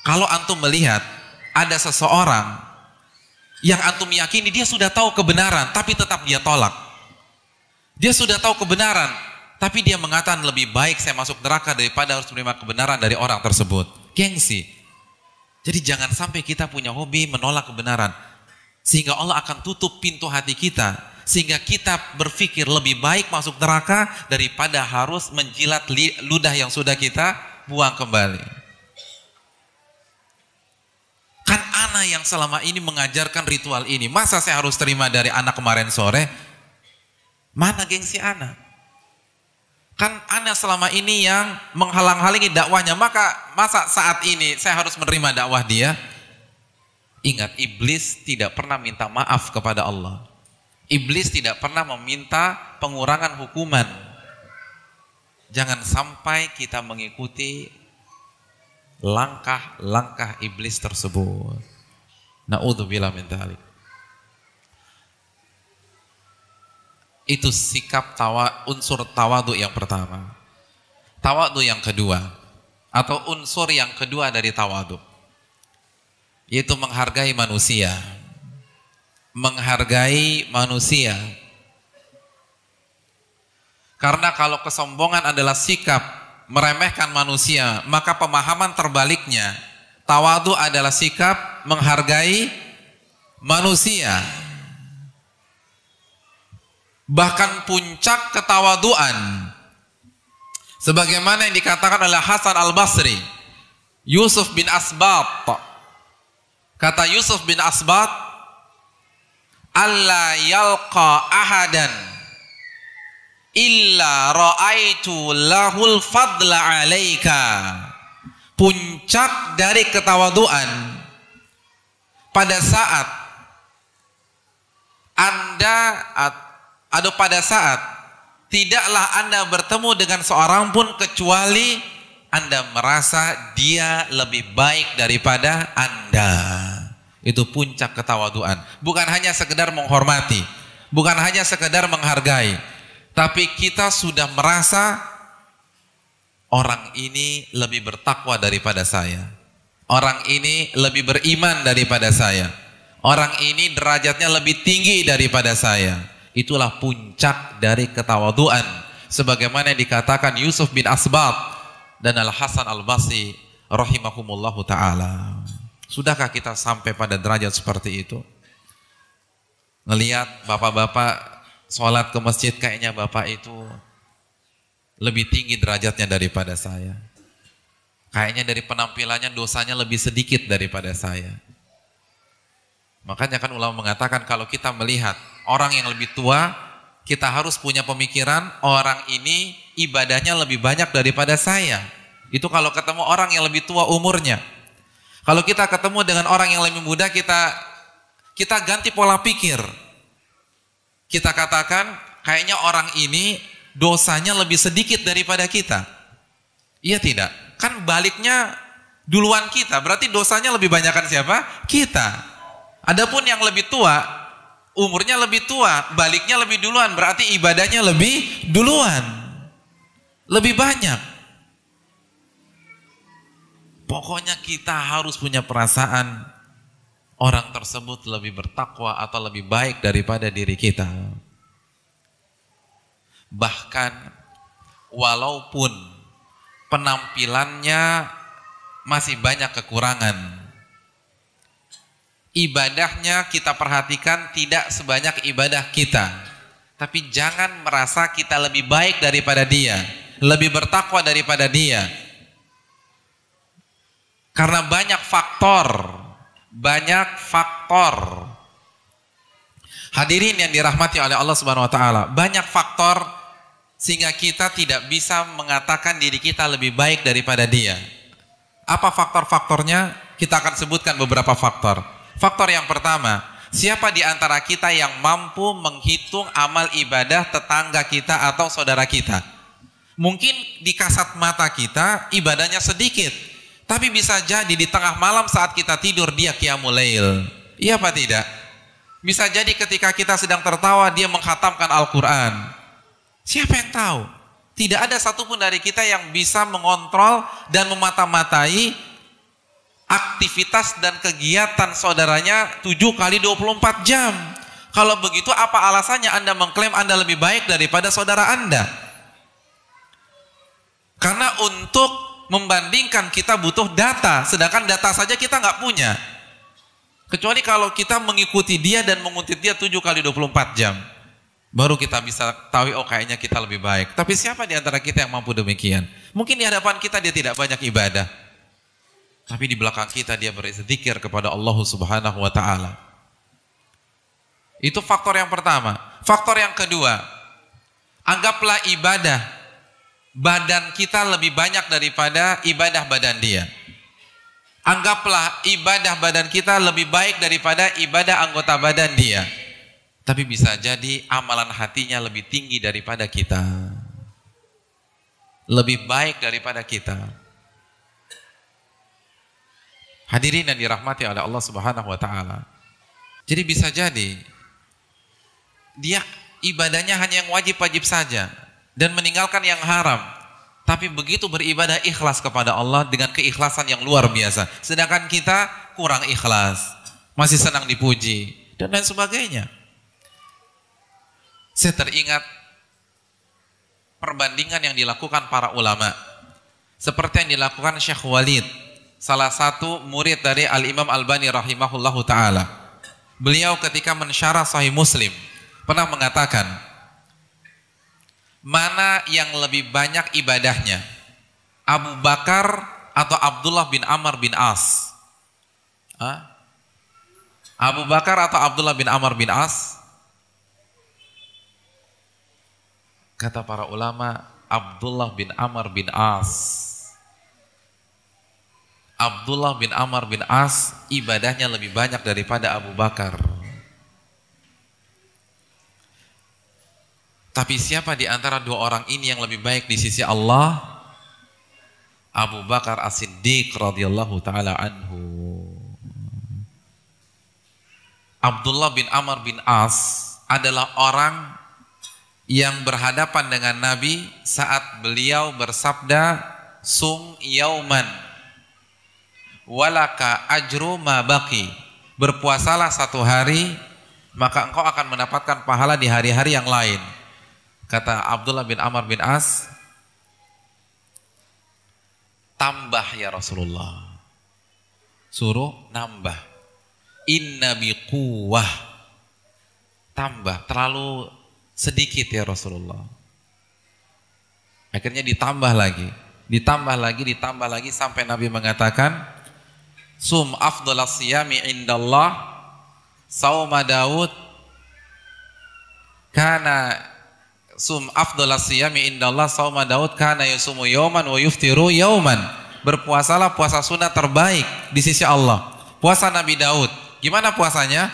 kalau antum melihat ada seseorang Yang antum yakini dia sudah tahu kebenaran, tapi tetap dia tolak. Dia sudah tahu kebenaran, tapi dia mengatakan lebih baik saya masuk neraka daripada harus menerima kebenaran dari orang tersebut. Gengsi. Jadi jangan sampai kita punya hobi menolak kebenaran. Sehingga Allah akan tutup pintu hati kita. Sehingga kita berpikir lebih baik masuk neraka daripada harus menjilat ludah yang sudah kita buang kembali. Kan ana yang selama ini mengajarkan ritual ini. Masa saya harus terima dari anak kemarin sore? Mana gengsi ana? Kan ana selama ini yang menghalang-halangi dakwahnya. Masa saat ini saya harus menerima dakwah dia? Ingat, iblis tidak pernah minta maaf kepada Allah. Iblis tidak pernah meminta pengurangan hukuman. Jangan sampai kita mengikuti langkah-langkah iblis tersebut. Na'udzubillah min dzalik. Itu sikap unsur tawadu yang pertama. Tawadu yang kedua, atau unsur yang kedua dari tawadu, yaitu menghargai manusia. Menghargai manusia. Karena kalau kesombongan adalah sikap meremehkan manusia, maka pemahaman terbaliknya, tawadu adalah sikap menghargai manusia. Bahkan puncak ketawaduan, sebagaimana yang dikatakan oleh Hasan al-Basri, Yusuf bin Asbat, kata Yusuf bin Asbat, alla yalqa ahadan illa ra'aitu lahul fadla alaika. Puncak dari ketawaduan pada saat tidaklah Anda bertemu dengan seorang pun kecuali Anda merasa dia lebih baik daripada Anda. Itu puncak ketawaduan. Bukan hanya sekedar menghormati, bukan hanya sekedar menghargai, tapi kita sudah merasa orang ini lebih bertakwa daripada saya. Orang ini lebih beriman daripada saya. Orang ini derajatnya lebih tinggi daripada saya. Itulah puncak dari ketawaduan. Sebagaimana yang dikatakan Yusuf bin Asbat dan Al-Hasan al-Basri rahimahumullahu ta'ala. Sudahkah kita sampai pada derajat seperti itu? Ngelihat bapak-bapak sholat ke masjid, kayaknya bapak itu lebih tinggi derajatnya daripada saya. Kayaknya dari penampilannya dosanya lebih sedikit daripada saya. Makanya kan ulama mengatakan kalau kita melihat orang yang lebih tua, kita harus punya pemikiran orang ini ibadahnya lebih banyak daripada saya. Itu kalau ketemu orang yang lebih tua umurnya. Kalau kita ketemu dengan orang yang lebih muda, kita ganti pola pikir. Kita katakan kayaknya orang ini dosanya lebih sedikit daripada kita. Iya tidak? Kan baliknya duluan kita, berarti dosanya lebih banyakkan siapa? Kita. Adapun yang lebih tua, umurnya lebih tua, baliknya lebih duluan, berarti ibadahnya lebih duluan, lebih banyak. Pokoknya kita harus punya perasaan orang tersebut lebih bertakwa atau lebih baik daripada diri kita. Bahkan walaupun penampilannya masih banyak kekurangan, ibadahnya kita perhatikan tidak sebanyak ibadah kita, tapi jangan merasa kita lebih baik daripada dia, lebih bertakwa daripada dia. Karena banyak faktor. Hadirin yang dirahmati oleh Allah Subhanahu wa taala, banyak faktor sehingga kita tidak bisa mengatakan diri kita lebih baik daripada dia. Apa faktor-faktornya? Kita akan sebutkan beberapa faktor. Faktor yang pertama, siapa di antara kita yang mampu menghitung amal ibadah tetangga kita atau saudara kita? Mungkin di kasat mata kita ibadahnya sedikit, tapi bisa jadi di tengah malam saat kita tidur dia qiyamul lail. Iya apa tidak? Bisa jadi ketika kita sedang tertawa dia mengkhatamkan Al-Quran. Siapa yang tahu? Tidak ada satupun dari kita yang bisa mengontrol dan memata-matai aktivitas dan kegiatan saudaranya 7 kali 24 jam. Kalau begitu apa alasannya Anda mengklaim Anda lebih baik daripada saudara Anda? Karena untuk membandingkan kita butuh data, sedangkan data saja kita nggak punya. Kecuali kalau kita mengikuti dia dan mengutip dia 7 kali 24 jam. Baru kita bisa tahu, oh kayaknya kita lebih baik. Tapi siapa di antara kita yang mampu demikian? Mungkin di hadapan kita dia tidak banyak ibadah. Tapi di belakang kita dia berzikir kepada Allah Subhanahu wa Ta'ala. Itu faktor yang pertama. Faktor yang kedua, anggaplah ibadah badan kita lebih banyak daripada ibadah badan dia. Anggaplah ibadah badan kita lebih baik daripada ibadah anggota badan dia. Tapi bisa jadi amalan hatinya lebih tinggi daripada kita. Lebih baik daripada kita. Hadirin yang dirahmati oleh Allah Subhanahu wa Ta'ala. Jadi bisa jadi dia ibadahnya hanya yang wajib-wajib saja dan meninggalkan yang haram. Tapi begitu beribadah ikhlas kepada Allah dengan keikhlasan yang luar biasa. Sedangkan kita kurang ikhlas, masih senang dipuji dan lain sebagainya. Saya teringat perbandingan yang dilakukan para ulama. Seperti yang dilakukan Syekh Walid, salah satu murid dari Al-Imam Albani rahimahullahu ta'ala. Beliau ketika mensyarah Sahih Muslim pernah mengatakan, mana yang lebih banyak ibadahnya, Abu Bakar atau Abdullah bin Amr bin As? Abu Bakar atau Abdullah bin Amr bin As? Kata para ulama, Abdullah bin Amr bin As. Abdullah bin Amr bin As ibadahnya lebih banyak daripada Abu Bakar. Tapi siapa di antara dua orang ini yang lebih baik di sisi Allah? Abu Bakar As-Siddiq radhiyallahu taala anhu. Abdullah bin Amr bin As adalah orang yang berhadapan dengan Nabi saat beliau bersabda, sum yauman walaka ajru ma baqi, berpuasalah satu hari maka engkau akan mendapatkan pahala di hari-hari yang lain. Kata Abdullah bin Amr bin As, tambah ya Rasulullah, suruh nambah, inna biquwah, tambah, terlalu sedikit ya Rasulullah. Akhirnya ditambah lagi sampai Nabi mengatakan, sum afdalas siyami indallah sauma Daud kana sum afdalas siyami indallah sauma Daud kana yusumu yauman wa yuftiru yauman. Berpuasalah puasa sunnah terbaik di sisi Allah, puasa Nabi Daud. Gimana puasanya?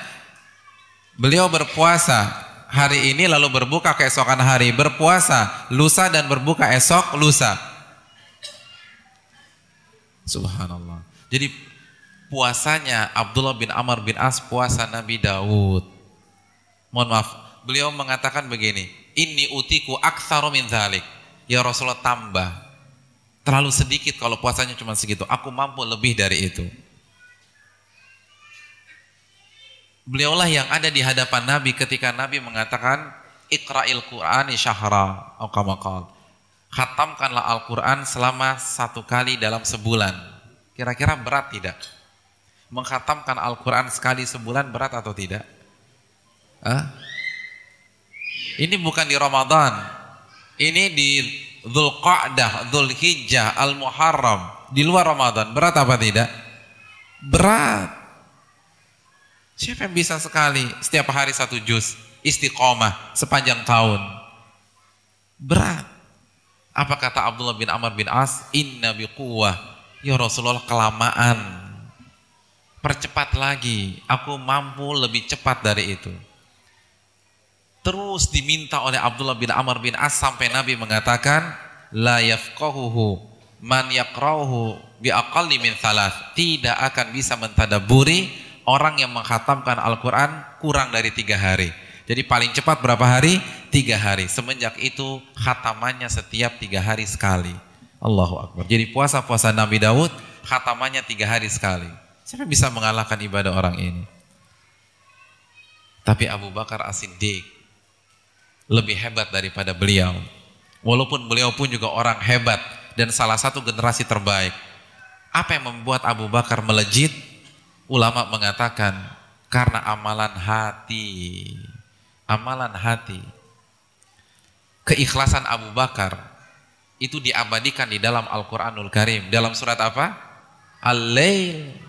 Beliau berpuasa hari ini lalu berbuka keesokan hari, berpuasa lusa dan berbuka esok lusa. Subhanallah. Jadi puasanya Abdullah bin Amr bin As puasa Nabi Daud. Mohon maaf, beliau mengatakan begini, inni utiku aktsaru min dzalik. Ya Rasulullah, tambah. Terlalu sedikit kalau puasanya cuma segitu. Aku mampu lebih dari itu. Beliaulah yang ada di hadapan Nabi ketika Nabi mengatakan Iqra'il Qur'ani syahra atau kama qala. Khatamkanlah Al-Qur'an selama 1 kali dalam sebulan. Kira-kira berat tidak? Mengkhatamkan Al-Qur'an sekali sebulan berat atau tidak? Ini bukan di Ramadan. Ini di Dzulqa'dah, Dzulhijjah, Al-Muharram, di luar Ramadan. Berat apa tidak? Berat. Siapa yang bisa sekali setiap hari 1 juz istiqomah sepanjang tahun? Berat. Apa kata Abdullah bin Amr bin As? Inna biquwah. Ya Rasulullah, kelamaan. Percepat lagi. Aku mampu lebih cepat dari itu. Terus diminta oleh Abdullah bin Amr bin As sampai Nabi mengatakan, la yafqahuhu man yaqra'uhu bi aqalli min thalath. Tidak akan bisa mentadabburi orang yang mengkhatamkan Al-Quran kurang dari 3 hari. Jadi paling cepat berapa hari? 3 hari. Semenjak itu khatamannya setiap 3 hari sekali. Allahu Akbar. Jadi puasa-puasa Nabi Daud khatamannya 3 hari sekali. Siapa bisa mengalahkan ibadah orang ini? Tapi Abu Bakar As-Siddiq lebih hebat daripada beliau. Walaupun beliau pun juga orang hebat dan salah satu generasi terbaik. Apa yang membuat Abu Bakar melejit? Ulama mengatakan karena amalan hati. Amalan hati. Keikhlasan Abu Bakar itu diabadikan di dalam Al-Quranul Karim. Dalam surat apa? Al-Lail.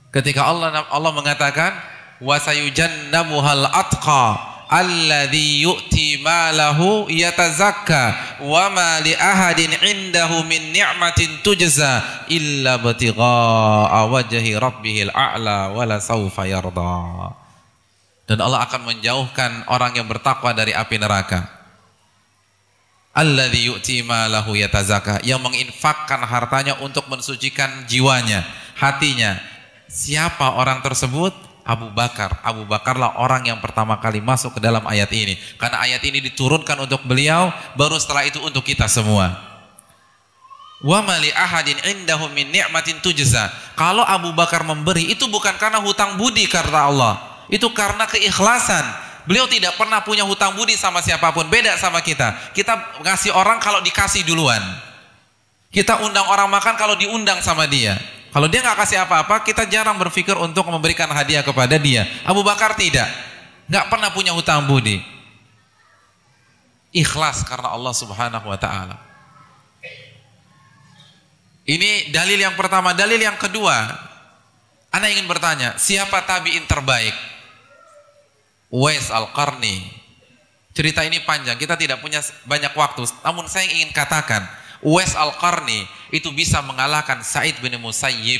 Ketika Allah mengatakan wasayujannabuhal atqa alladhi yu'ti malahu yatazakka wa ma li ahadin indahu min ni'matin tujza illa batigha'a wajhi rabbihil a'la wala sawfa yarda. Dan Allah akan menjauhkan orang yang bertakwa dari api neraka. Alladhi yu'ti malahu yatazakka, yang menginfakkan hartanya untuk mensucikan jiwanya, hatinya. Siapa orang tersebut? Abu Bakar. Abu Bakarlah orang yang pertama kali masuk ke dalam ayat ini. Karena ayat ini diturunkan untuk beliau, baru setelah itu untuk kita semua. Wa ma li ahadin indahu min ni'matin tujza. Kalau Abu Bakar memberi, itu bukan karena hutang budi kata Allah. Itu karena keikhlasan. Beliau tidak pernah punya hutang budi sama siapapun. Beda sama kita. Kita ngasih orang kalau dikasih duluan. Kita undang orang makan kalau diundang sama dia. Kalau dia nggak kasih apa-apa, kita jarang berpikir untuk memberikan hadiah kepada dia. Abu Bakar tidak, nggak pernah punya hutang budi. Ikhlas karena Allah Subhanahu Wa Taala. Ini dalil yang pertama. Dalil yang kedua, Ana ingin bertanya, siapa tabi'in terbaik? Uwais Al-Qarni. Cerita ini panjang, kita tidak punya banyak waktu. Namun saya ingin katakan, Uwais Al-Qarni itu bisa mengalahkan Sa'id bin Musayyib.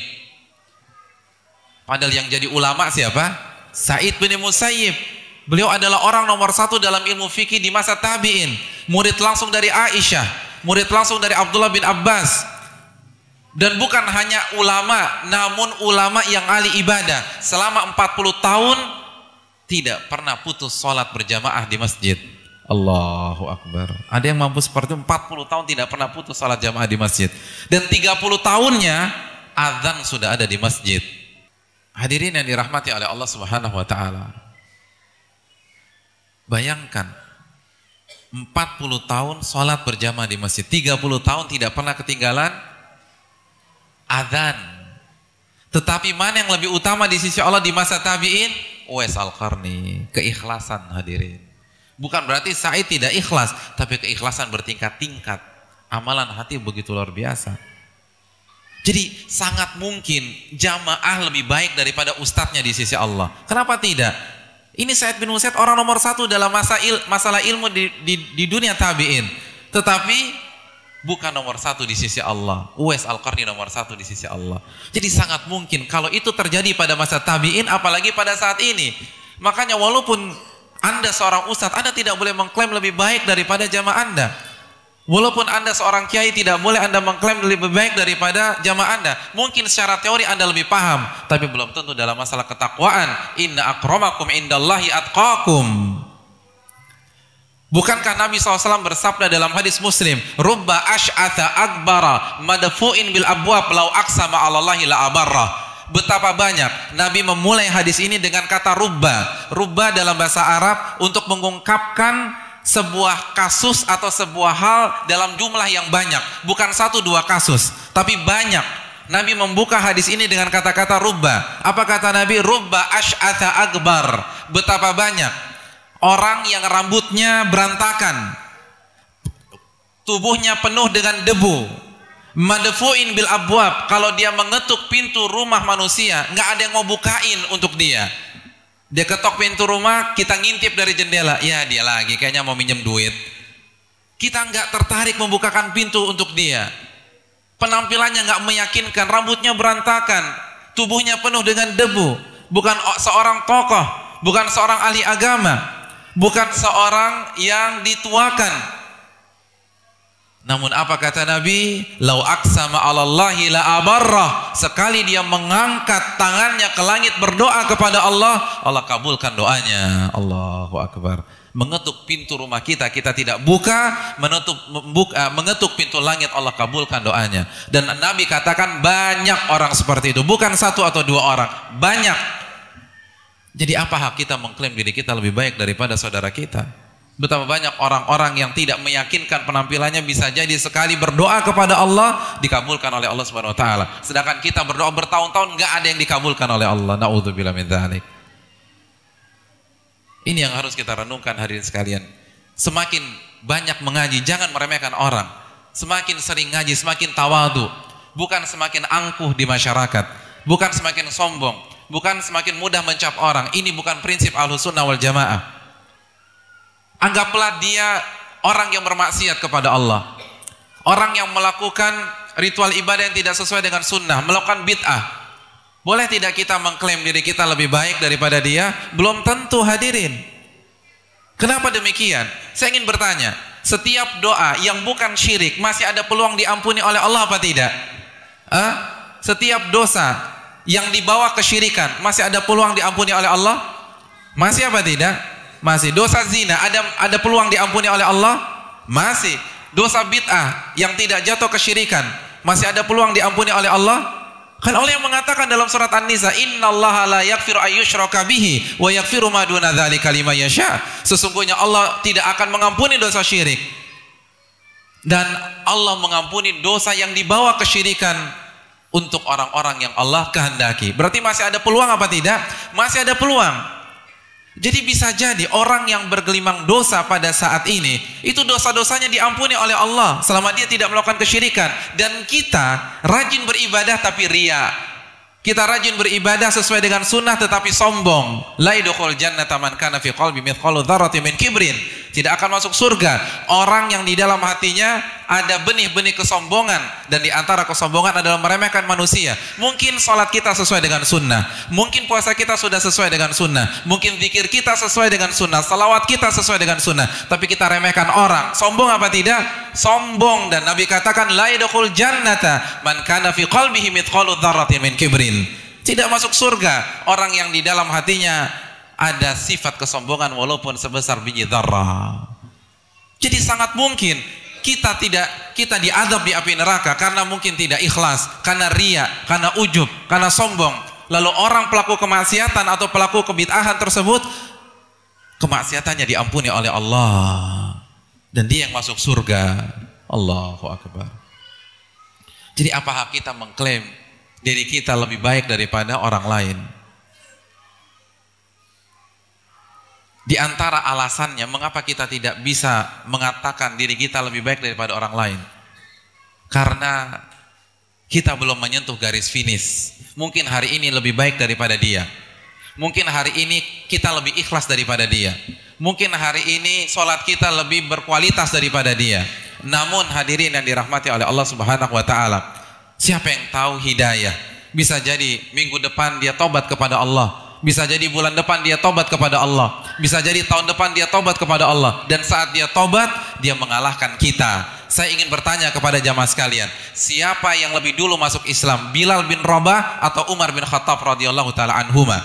Padahal yang jadi ulama siapa? Sa'id bin Musayyib. Beliau adalah orang nomor 1 dalam ilmu fikih di masa tabi'in. Murid langsung dari Aisyah, murid langsung dari Abdullah bin Abbas. Dan bukan hanya ulama, namun ulama yang ahli ibadah. Selama 40 tahun tidak pernah putus sholat berjamaah di masjid. Allahu Akbar. Ada yang mampu seperti itu, 40 tahun tidak pernah putus salat jamaah di masjid. Dan 30 tahunnya azan sudah ada di masjid. Hadirin yang dirahmati oleh Allah Subhanahu Wa Taala. Bayangkan 40 tahun salat berjamaah di masjid, 30 tahun tidak pernah ketinggalan azan. Tetapi mana yang lebih utama di sisi Allah di masa tabi'in? Uwais Al-Qarni. Keikhlasan, hadirin. Bukan berarti Sa'id tidak ikhlas, tapi keikhlasan bertingkat-tingkat. Amalan hati begitu luar biasa. Jadi sangat mungkin jamaah lebih baik daripada ustadznya di sisi Allah. Kenapa tidak? Ini Sa'id bin Musayyib orang nomor 1 dalam masalah ilmu di dunia tabi'in. Tetapi bukan nomor 1 di sisi Allah. Uwais Al-Qarni nomor 1 di sisi Allah. Jadi sangat mungkin kalau itu terjadi pada masa tabi'in, apalagi pada saat ini. Makanya walaupun Anda seorang ustadz, Anda tidak boleh mengklaim lebih baik daripada jamaah Anda. Walaupun Anda seorang kiai, tidak boleh Anda mengklaim lebih baik daripada jamaah Anda. Mungkin secara teori Anda lebih paham, tapi belum tentu dalam masalah ketakwaan. Inna akramakum indallahi atqakum. Bukankah Nabi SAW bersabda dalam hadis Muslim, Rubba ash'atha akbara madfu'in bil abwab lau aqsama 'alallahi la abarra. Betapa banyak Nabi memulai hadis ini dengan kata rubba. Rubba dalam bahasa Arab untuk mengungkapkan sebuah kasus atau sebuah hal dalam jumlah yang banyak. Bukan 1-2 kasus, tapi banyak. Nabi membuka hadis ini dengan kata-kata rubba. Apa kata Nabi? Rubba ash'atha akbar. Betapa banyak orang yang rambutnya berantakan, tubuhnya penuh dengan debu. Madfu'in bil abwab, kalau dia mengetuk pintu rumah manusia, nggak ada yang mau bukain untuk dia. Dia ketok pintu rumah, kita ngintip dari jendela, ya dia lagi kayaknya mau minjem duit. Kita nggak tertarik membukakan pintu untuk dia. Penampilannya nggak meyakinkan, rambutnya berantakan, tubuhnya penuh dengan debu. Bukan seorang tokoh, bukan seorang ahli agama, bukan seorang yang dituakan. Namun apa kata Nabi? Lau aqsama 'alallahi la abarrah. Sekali dia mengangkat tangannya ke langit berdoa kepada Allah, Allah kabulkan doanya. Allahu Akbar. Mengetuk pintu rumah kita, kita tidak buka, mengetuk pintu langit, Allah kabulkan doanya. Dan Nabi katakan banyak orang seperti itu, bukan satu atau dua orang, banyak. Jadi apa hak kita mengklaim diri kita lebih baik daripada saudara kita? Betapa banyak orang-orang yang tidak meyakinkan penampilannya, bisa jadi sekali berdoa kepada Allah dikabulkan oleh Allah Subhanahu wa taala. Sedangkan kita berdoa bertahun-tahun nggak ada yang dikabulkan oleh Allah. Nauzubillah min dzalik. Ini yang harus kita renungkan hadirin sekalian. Semakin banyak mengaji, jangan meremehkan orang. Semakin sering ngaji, semakin tawadu. Bukan semakin angkuh di masyarakat. Bukan semakin sombong. Bukan semakin mudah mencap orang. Ini bukan prinsip Ahlussunnah wal Jamaah. Anggaplah dia orang yang bermaksiat kepada Allah. Orang yang melakukan ritual ibadah yang tidak sesuai dengan sunnah, melakukan bid'ah. Boleh tidak kita mengklaim diri kita lebih baik daripada dia? Belum tentu hadirin. Kenapa demikian? Saya ingin bertanya, setiap doa yang bukan syirik masih ada peluang diampuni oleh Allah apa tidak? Setiap dosa yang dibawa kesyirikan masih ada peluang diampuni oleh Allah? Masih apa tidak? Masih. Dosa zina ada peluang diampuni oleh Allah? Masih. Dosa bid'ah yang tidak jatuh kesyirikan masih ada peluang diampuni oleh Allah? Kan Allah yang mengatakan dalam surat An-Nisa, innallaha la yaghfiru ayyushraka bihi wa yaghfiru ma duna dzalika liman yasha. Sesungguhnya Allah tidak akan mengampuni dosa syirik. Dan Allah mengampuni dosa yang dibawa kesyirikan untuk orang-orang yang Allah kehendaki. Berarti masih ada peluang apa tidak? Masih ada peluang. Jadi bisa jadi orang yang bergelimang dosa pada saat ini, itu dosa-dosanya diampuni oleh Allah selama dia tidak melakukan kesyirikan. Dan kita rajin beribadah tapi ria. Kita rajin beribadah sesuai dengan sunnah tetapi sombong. La yadkhul jannata man kana fi qalbi mithqalu dzarratin min kibrin. Tidak akan masuk surga orang yang di dalam hatinya ada benih-benih kesombongan, dan di antara kesombongan adalah meremehkan manusia. Mungkin salat kita sesuai dengan sunnah, mungkin puasa kita sudah sesuai dengan sunnah, mungkin zikir kita sesuai dengan sunnah, salawat kita sesuai dengan sunnah, tapi kita remehkan orang. Sombong apa tidak? Sombong. Dan Nabi katakan la yadkhul jannata man kana fi qalbihi mithqalu dzarratin min kibrin. Tidak masuk surga orang yang di dalam hatinya ada sifat kesombongan walaupun sebesar biji dzarrah. Jadi sangat mungkin kita diadab di api neraka karena mungkin tidak ikhlas, karena riya, karena ujub, karena sombong. Lalu orang pelaku kemaksiatan atau pelaku kebid'ahan tersebut, kemaksiatannya diampuni oleh Allah dan dia yang masuk surga. Allahu akbar. Jadi apa hak kita mengklaim diri kita lebih baik daripada orang lain? Di antara alasannya mengapa kita tidak bisa mengatakan diri kita lebih baik daripada orang lain, karena kita belum menyentuh garis finish. Mungkin hari ini lebih baik daripada dia, mungkin hari ini kita lebih ikhlas daripada dia, mungkin hari ini sholat kita lebih berkualitas daripada dia. Namun hadirin yang dirahmati oleh Allah Subhanahu wa ta'ala, siapa yang tahu hidayah? Bisa jadi minggu depan dia tobat kepada Allah, bisa jadi bulan depan dia tobat kepada Allah, bisa jadi tahun depan dia tobat kepada Allah. Dan saat dia tobat, dia mengalahkan kita. Saya ingin bertanya kepada jamaah sekalian, siapa yang lebih dulu masuk Islam, Bilal bin Rabah atau Umar bin Khattab radhiyallahu taala anhuma?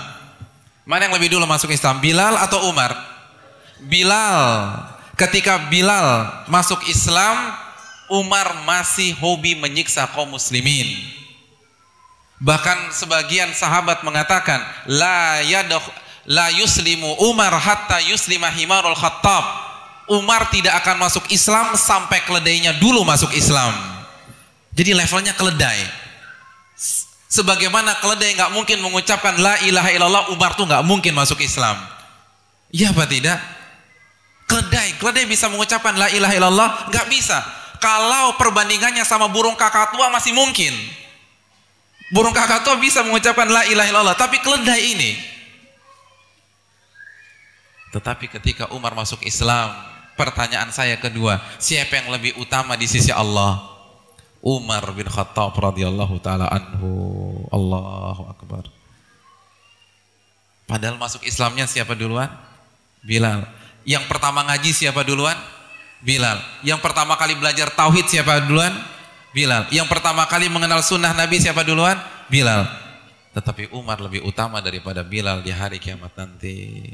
Mana yang lebih dulu masuk Islam, Bilal atau Umar? Bilal. Ketika Bilal masuk Islam, Umar masih hobi menyiksa kaum muslimin. Bahkan sebagian sahabat mengatakan la yuslimu Umar hatta yuslima himarul Khattab. Umar tidak akan masuk Islam sampai keledainya dulu masuk Islam. Jadi levelnya keledai. Sebagaimana keledai nggak mungkin mengucapkan la ilaha illallah, Umar tuh nggak mungkin masuk Islam. Iya apa tidak? Keledai bisa mengucapkan la ilaha illallah? Nggak bisa. Kalau perbandingannya sama burung kakatua masih mungkin. Burung kakatua bisa mengucapkan la ilaha illallah, tapi keledai ini. Tetapi ketika Umar masuk Islam, pertanyaan saya kedua, siapa yang lebih utama di sisi Allah? Umar bin Khattab radhiyallahu taala anhu. Allahu akbar. Padahal masuk Islamnya siapa duluan? Bilal. Yang pertama ngaji siapa duluan? Bilal. Yang pertama kali belajar tauhid siapa duluan? Bilal. Yang pertama kali mengenal sunnah Nabi siapa duluan? Bilal. Tetapi Umar lebih utama daripada Bilal di hari kiamat nanti.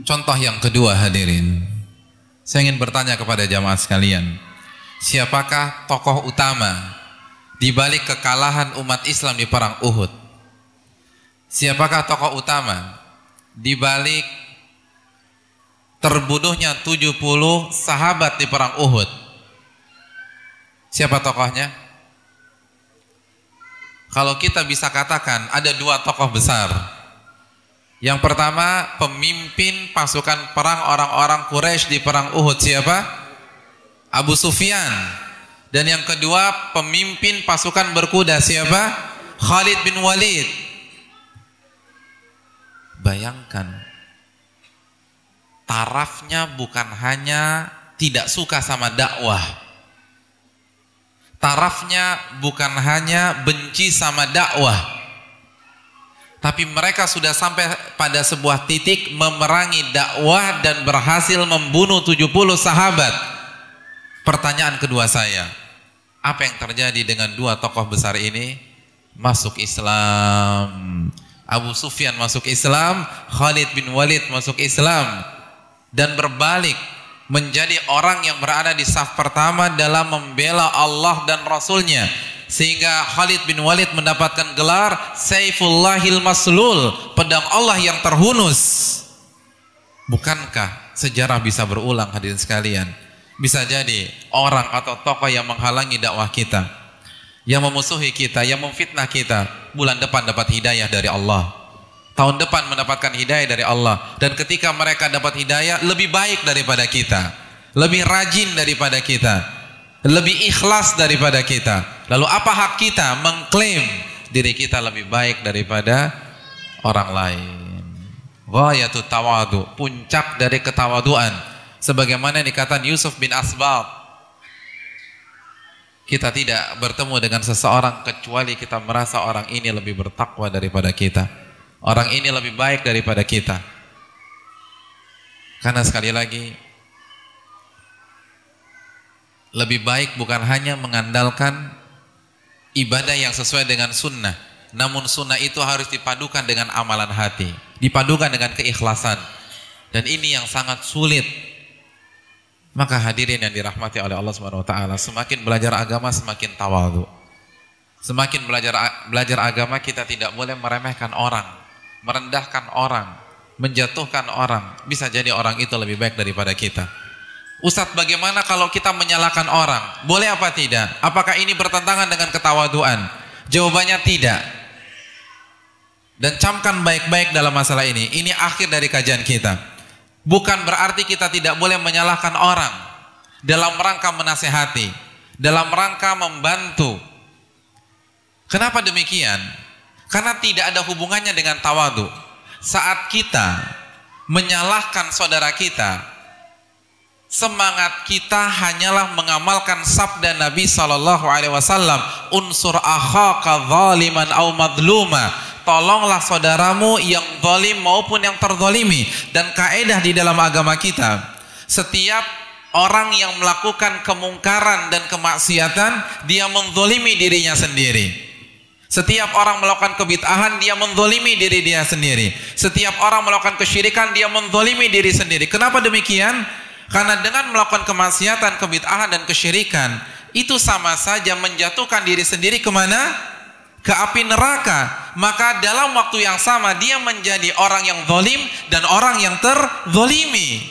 Contoh yang kedua hadirin, saya ingin bertanya kepada jamaah sekalian, siapakah tokoh utama di balik kekalahan umat Islam di perang Uhud? Siapakah tokoh utama di balik terbunuhnya 70 sahabat di perang Uhud? Siapa tokohnya? Kalau kita bisa katakan ada dua tokoh besar. Yang pertama, pemimpin pasukan perang orang-orang Quraisy di perang Uhud, siapa? Abu Sufyan. Dan yang kedua, pemimpin pasukan berkuda, siapa? Khalid bin Walid. Bayangkan, tarafnya bukan hanya tidak suka sama dakwah, tarafnya bukan hanya benci sama dakwah, tapi mereka sudah sampai pada sebuah titik memerangi dakwah dan berhasil membunuh 70 sahabat. Pertanyaan kedua saya, apa yang terjadi dengan dua tokoh besar ini? Masuk Islam. Abu Sufyan masuk Islam, Khalid bin Walid masuk Islam, dan berbalik menjadi orang yang berada di saf pertama dalam membela Allah dan Rasulnya, sehingga Khalid bin Walid mendapatkan gelar Saifullahil Maslul, pedang Allah yang terhunus. Bukankah sejarah bisa berulang hadirin sekalian? Bisa jadi orang atau tokoh yang menghalangi dakwah kita, yang memusuhi kita, yang memfitnah kita, bulan depan dapat hidayah dari Allah, tahun depan mendapatkan hidayah dari Allah. Dan ketika mereka dapat hidayah, lebih baik daripada kita, lebih rajin daripada kita, lebih ikhlas daripada kita. Lalu apa hak kita mengklaim diri kita lebih baik daripada orang lain? Ghayatut tawadu, puncak dari ketawaduan. Sebagaimana yang dikatakan Yusuf bin Asbab, kita tidak bertemu dengan seseorang kecuali kita merasa orang ini lebih bertakwa daripada kita, orang ini lebih baik daripada kita. Karena sekali lagi, lebih baik bukan hanya mengandalkan ibadah yang sesuai dengan sunnah, namun sunnah itu harus dipadukan dengan amalan hati, dipadukan dengan keikhlasan. Dan ini yang sangat sulit. Maka hadirin yang dirahmati oleh Allah Subhanahu wa taala, semakin belajar agama semakin tawadhu. Semakin belajar agama, kita tidak boleh meremehkan orang, merendahkan orang, menjatuhkan orang. Bisa jadi orang itu lebih baik daripada kita. Ustadz, bagaimana kalau kita menyalahkan orang? Boleh apa tidak? Apakah ini bertentangan dengan ketawaduan? Jawabannya tidak. Dan camkan baik-baik dalam masalah ini. Ini akhir dari kajian kita. Bukan berarti kita tidak boleh menyalahkan orang dalam rangka menasehati, dalam rangka membantu. Kenapa demikian? Karena tidak ada hubungannya dengan tawadhu. Saat kita menyalahkan saudara kita, semangat kita hanyalah mengamalkan sabda Nabi SAW, unsur akhaka zaliman au madluma, tolonglah saudaramu yang zalim maupun yang terzalimi. Dan kaidah di dalam agama kita, setiap orang yang melakukan kemungkaran dan kemaksiatan, dia menzalimi dirinya sendiri. Setiap orang melakukan kebid'ahan, dia menzalimi diri dia sendiri. Setiap orang melakukan kesyirikan, dia menzalimi diri sendiri. Kenapa demikian? Karena dengan melakukan kemaksiatan, kebid'ahan dan kesyirikan, itu sama saja menjatuhkan diri sendiri kemana? Ke api neraka. Maka dalam waktu yang sama dia menjadi orang yang zalim dan orang yang terzalimi.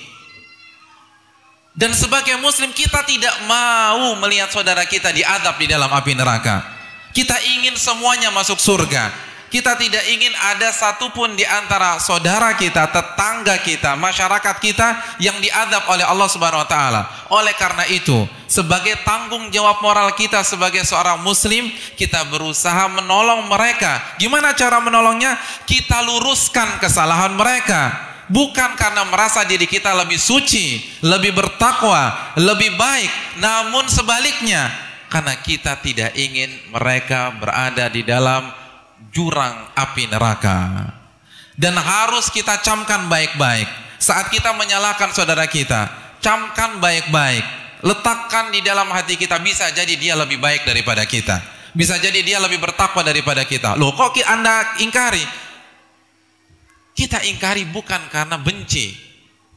Dan sebagai muslim, kita tidak mau melihat saudara kita diazab di dalam api neraka. Kita ingin semuanya masuk surga. Kita tidak ingin ada satupun di antara saudara kita, tetangga kita, masyarakat kita yang diazab oleh Allah Subhanahu wa taala. Oleh karena itu, sebagai tanggung jawab moral kita sebagai seorang muslim, kita berusaha menolong mereka. Gimana cara menolongnya? Kita luruskan kesalahan mereka. Bukan karena merasa diri kita lebih suci, lebih bertakwa, lebih baik, namun sebaliknya, karena kita tidak ingin mereka berada di dalam jurang api neraka. Dan harus kita camkan baik-baik. Saat kita menyalahkan saudara kita, camkan baik-baik, letakkan di dalam hati kita, bisa jadi dia lebih baik daripada kita, bisa jadi dia lebih bertakwa daripada kita. Loh, kok Anda ingkari? Kita ingkari bukan karena benci,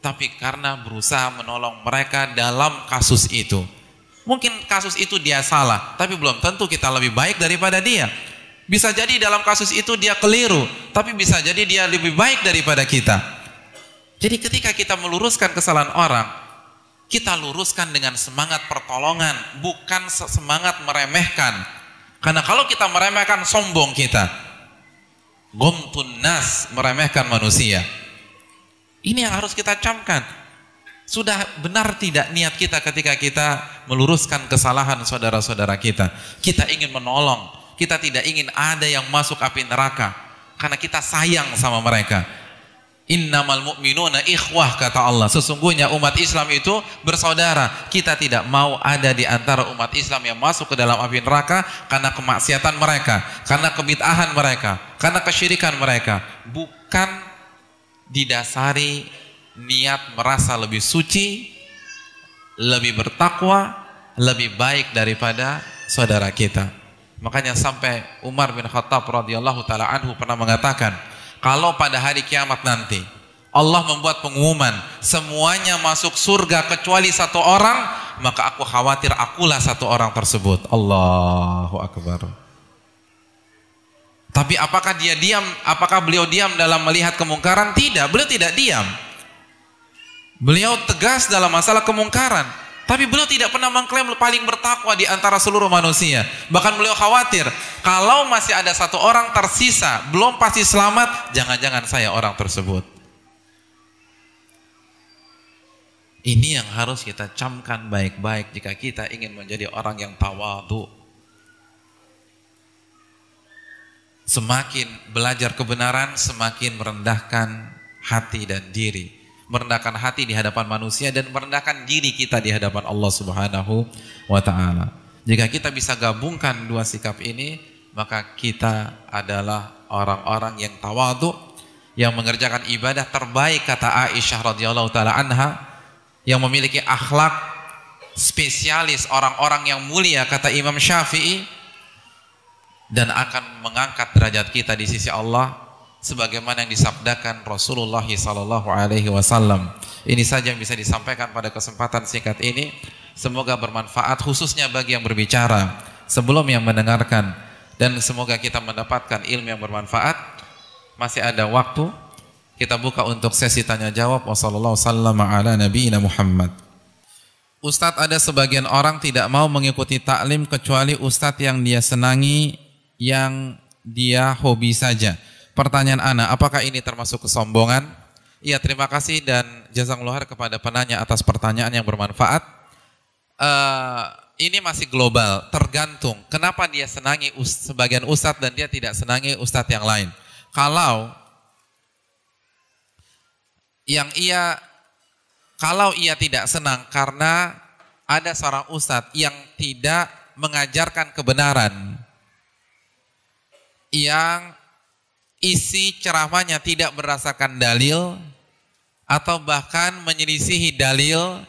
tapi karena berusaha menolong mereka dalam kasus itu. Mungkin kasus itu dia salah, tapi belum tentu kita lebih baik daripada dia. Bisa jadi dalam kasus itu dia keliru, tapi bisa jadi dia lebih baik daripada kita. Jadi ketika kita meluruskan kesalahan orang, kita luruskan dengan semangat pertolongan, bukan semangat meremehkan. Karena kalau kita meremehkan, sombong kita. Gomtun nas, meremehkan manusia. Ini yang harus kita camkan. Sudah benar tidak niat kita ketika kita meluruskan kesalahan saudara-saudara kita. Kita ingin menolong, kita tidak ingin ada yang masuk api neraka. Karena kita sayang sama mereka. Innamal mu'minuna ikhwah, kata Allah. Sesungguhnya umat Islam itu bersaudara. Kita tidak mau ada di antara umat Islam yang masuk ke dalam api neraka karena kemaksiatan mereka, karena kebid'ahan mereka, karena kesyirikan mereka. Bukan didasari niat merasa lebih suci, lebih bertakwa, lebih baik daripada saudara kita. Makanya sampai Umar bin Khattab radhiyallahu taala anhu pernah mengatakan, kalau pada hari kiamat nanti Allah membuat pengumuman semuanya masuk surga kecuali satu orang, maka aku khawatir akulah satu orang tersebut. Allahu akbar. Tapi apakah dia diam? Apakah beliau diam dalam melihat kemungkaran? Tidak, beliau tidak diam. Beliau tegas dalam masalah kemungkaran. Tapi beliau tidak pernah mengklaim paling bertakwa di antara seluruh manusia. Bahkan beliau khawatir, kalau masih ada satu orang tersisa, belum pasti selamat, jangan-jangan saya orang tersebut. Ini yang harus kita camkan baik-baik jika kita ingin menjadi orang yang tawadhu. Semakin belajar kebenaran, semakin merendahkan hati dan diri. Merendahkan hati di hadapan manusia dan merendahkan diri kita di hadapan Allah Subhanahu wa ta'ala. Jika kita bisa gabungkan dua sikap ini, maka kita adalah orang-orang yang tawadhu, yang mengerjakan ibadah terbaik, kata Aisyah radhiyallahu ta'ala anha, yang memiliki akhlak spesialis, orang-orang yang mulia, kata Imam Syafi'i, dan akan mengangkat derajat kita di sisi Allah sebagaimana yang disabdakan Rasulullah sallallahu alaihi wasallam. Ini saja yang bisa disampaikan pada kesempatan singkat ini. Semoga bermanfaat khususnya bagi yang berbicara sebelum yang mendengarkan, dan semoga kita mendapatkan ilmu yang bermanfaat. Masih ada waktu, kita buka untuk sesi tanya jawab. Wassallallahu sallama ala nabiyina Muhammad. Ustadz, ada sebagian orang tidak mau mengikuti taklim kecuali ustadz yang dia senangi, yang dia hobi saja. Pertanyaan ana, apakah ini termasuk kesombongan? Iya, terima kasih dan jazakallahu khair kepada penanya atas pertanyaan yang bermanfaat. Ini masih global, tergantung kenapa dia senangi sebagian ustadz dan dia tidak senangi ustadz yang lain. Kalau ia tidak senang karena ada seorang ustadz yang tidak mengajarkan kebenaran, yang isi ceramahnya tidak berdasarkan dalil atau bahkan menyelisihi dalil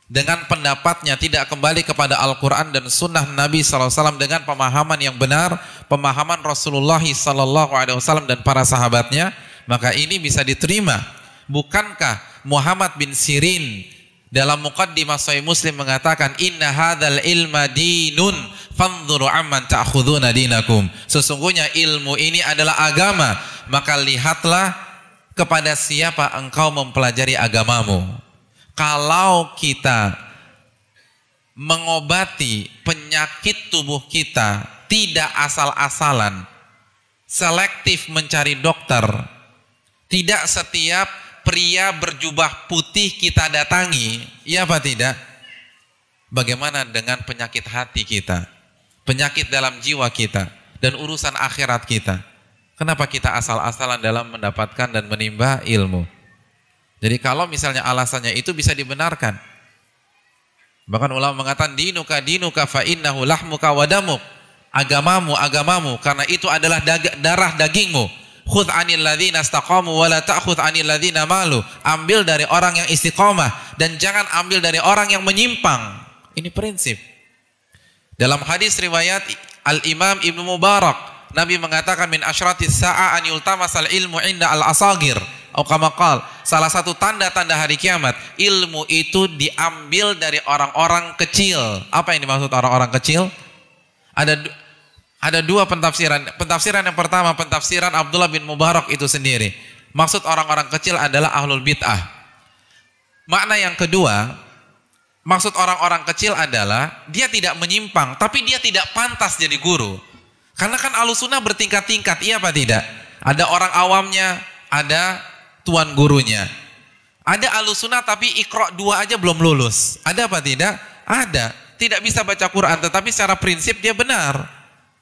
dengan pendapatnya tidak kembali kepada Al-Quran dan Sunnah Nabi SAW dengan pemahaman yang benar, pemahaman Rasulullah SAW dan para sahabatnya, maka ini bisa diterima. Bukankah Muhammad bin Sirin dalam Muqaddimah Sahih Muslim mengatakan, inna hadzal ilma dinun fanzuru amman ta'khuduna dinakum. Sesungguhnya ilmu ini adalah agama, maka lihatlah kepada siapa engkau mempelajari agamamu. Kalau kita mengobati penyakit tubuh kita tidak asal-asalan, selektif mencari dokter, tidak setiap pria berjubah putih kita datangi, iya apa tidak? Bagaimana dengan penyakit hati kita, penyakit dalam jiwa kita, dan urusan akhirat kita? Kenapa kita asal-asalan dalam mendapatkan dan menimba ilmu? Jadi kalau misalnya alasannya itu bisa dibenarkan. Bahkan ulama mengatakan dinuka fa innahu lahmuka wa damuk. Agamamu, karena itu adalah darah dagingmu. Khudh 'anil ladzina istaqamu wa la ta'khudh 'anil ladzina malu. Ambil dari orang yang istiqomah dan jangan ambil dari orang yang menyimpang. Ini prinsip. Dalam hadis riwayat Al-Imam Ibnu Mubarak, Nabi mengatakan min asyratis sa'a an yultamasal ilmu 'inda al-asagir. Atau kama qala, salah satu tanda-tanda hari kiamat, ilmu itu diambil dari orang-orang kecil. Apa yang dimaksud orang-orang kecil? Ada dua pentafsiran. Pentafsiran yang pertama, pentafsiran Abdullah bin Mubarak itu sendiri. Maksud orang-orang kecil adalah ahlul bid'ah. Makna yang kedua, maksud orang-orang kecil adalah dia tidak menyimpang, tapi dia tidak pantas jadi guru. Karena kan Ahlussunnah bertingkat-tingkat, iya apa tidak? Ada orang awamnya, ada tuan gurunya. Ada Ahlussunnah tapi Iqra 2 aja belum lulus. Ada apa tidak? Ada. Tidak bisa baca Quran, tetapi secara prinsip dia benar.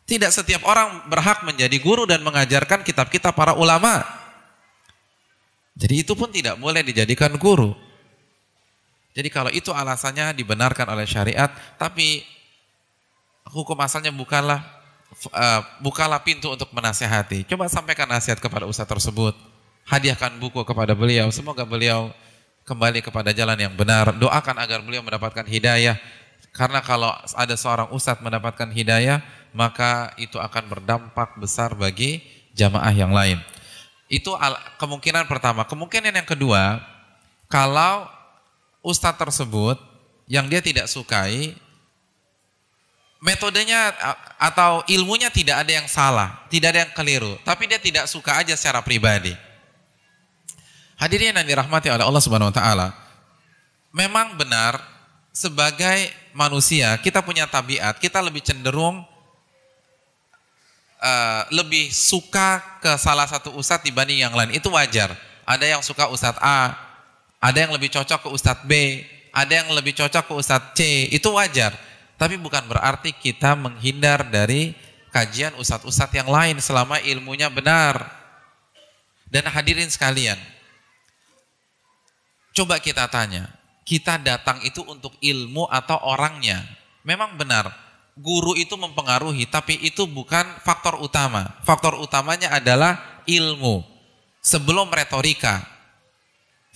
Tidak setiap orang berhak menjadi guru dan mengajarkan kitab-kitab para ulama. Jadi itu pun tidak boleh dijadikan guru. Jadi kalau itu alasannya dibenarkan oleh syariat, tapi hukum asalnya bukalah pintu untuk menasihati. Coba sampaikan nasihat kepada ustaz tersebut. Hadiahkan buku kepada beliau. Semoga beliau kembali kepada jalan yang benar. Doakan agar beliau mendapatkan hidayah. Karena kalau ada seorang ustaz mendapatkan hidayah, maka itu akan berdampak besar bagi jamaah yang lain. Itu kemungkinan pertama. Kemungkinan yang kedua, kalau ustaz tersebut yang dia tidak sukai, metodenya atau ilmunya tidak ada yang salah, tidak ada yang keliru, tapi dia tidak suka aja secara pribadi. Hadirin yang dirahmati oleh Allah Subhanahu wa taala, memang benar sebagai manusia kita punya tabiat, kita lebih cenderung lebih suka ke salah satu ustadz dibanding yang lain. Itu wajar. Ada yang suka ustadz A, ada yang lebih cocok ke ustadz B, ada yang lebih cocok ke ustadz C, itu wajar. Tapi bukan berarti kita menghindar dari kajian ustadz-ustadz yang lain selama ilmunya benar. Dan hadirin sekalian, coba kita tanya, kita datang itu untuk ilmu atau orangnya? Memang benar, guru itu mempengaruhi, tapi itu bukan faktor utama. Faktor utamanya adalah ilmu. Sebelum retorika,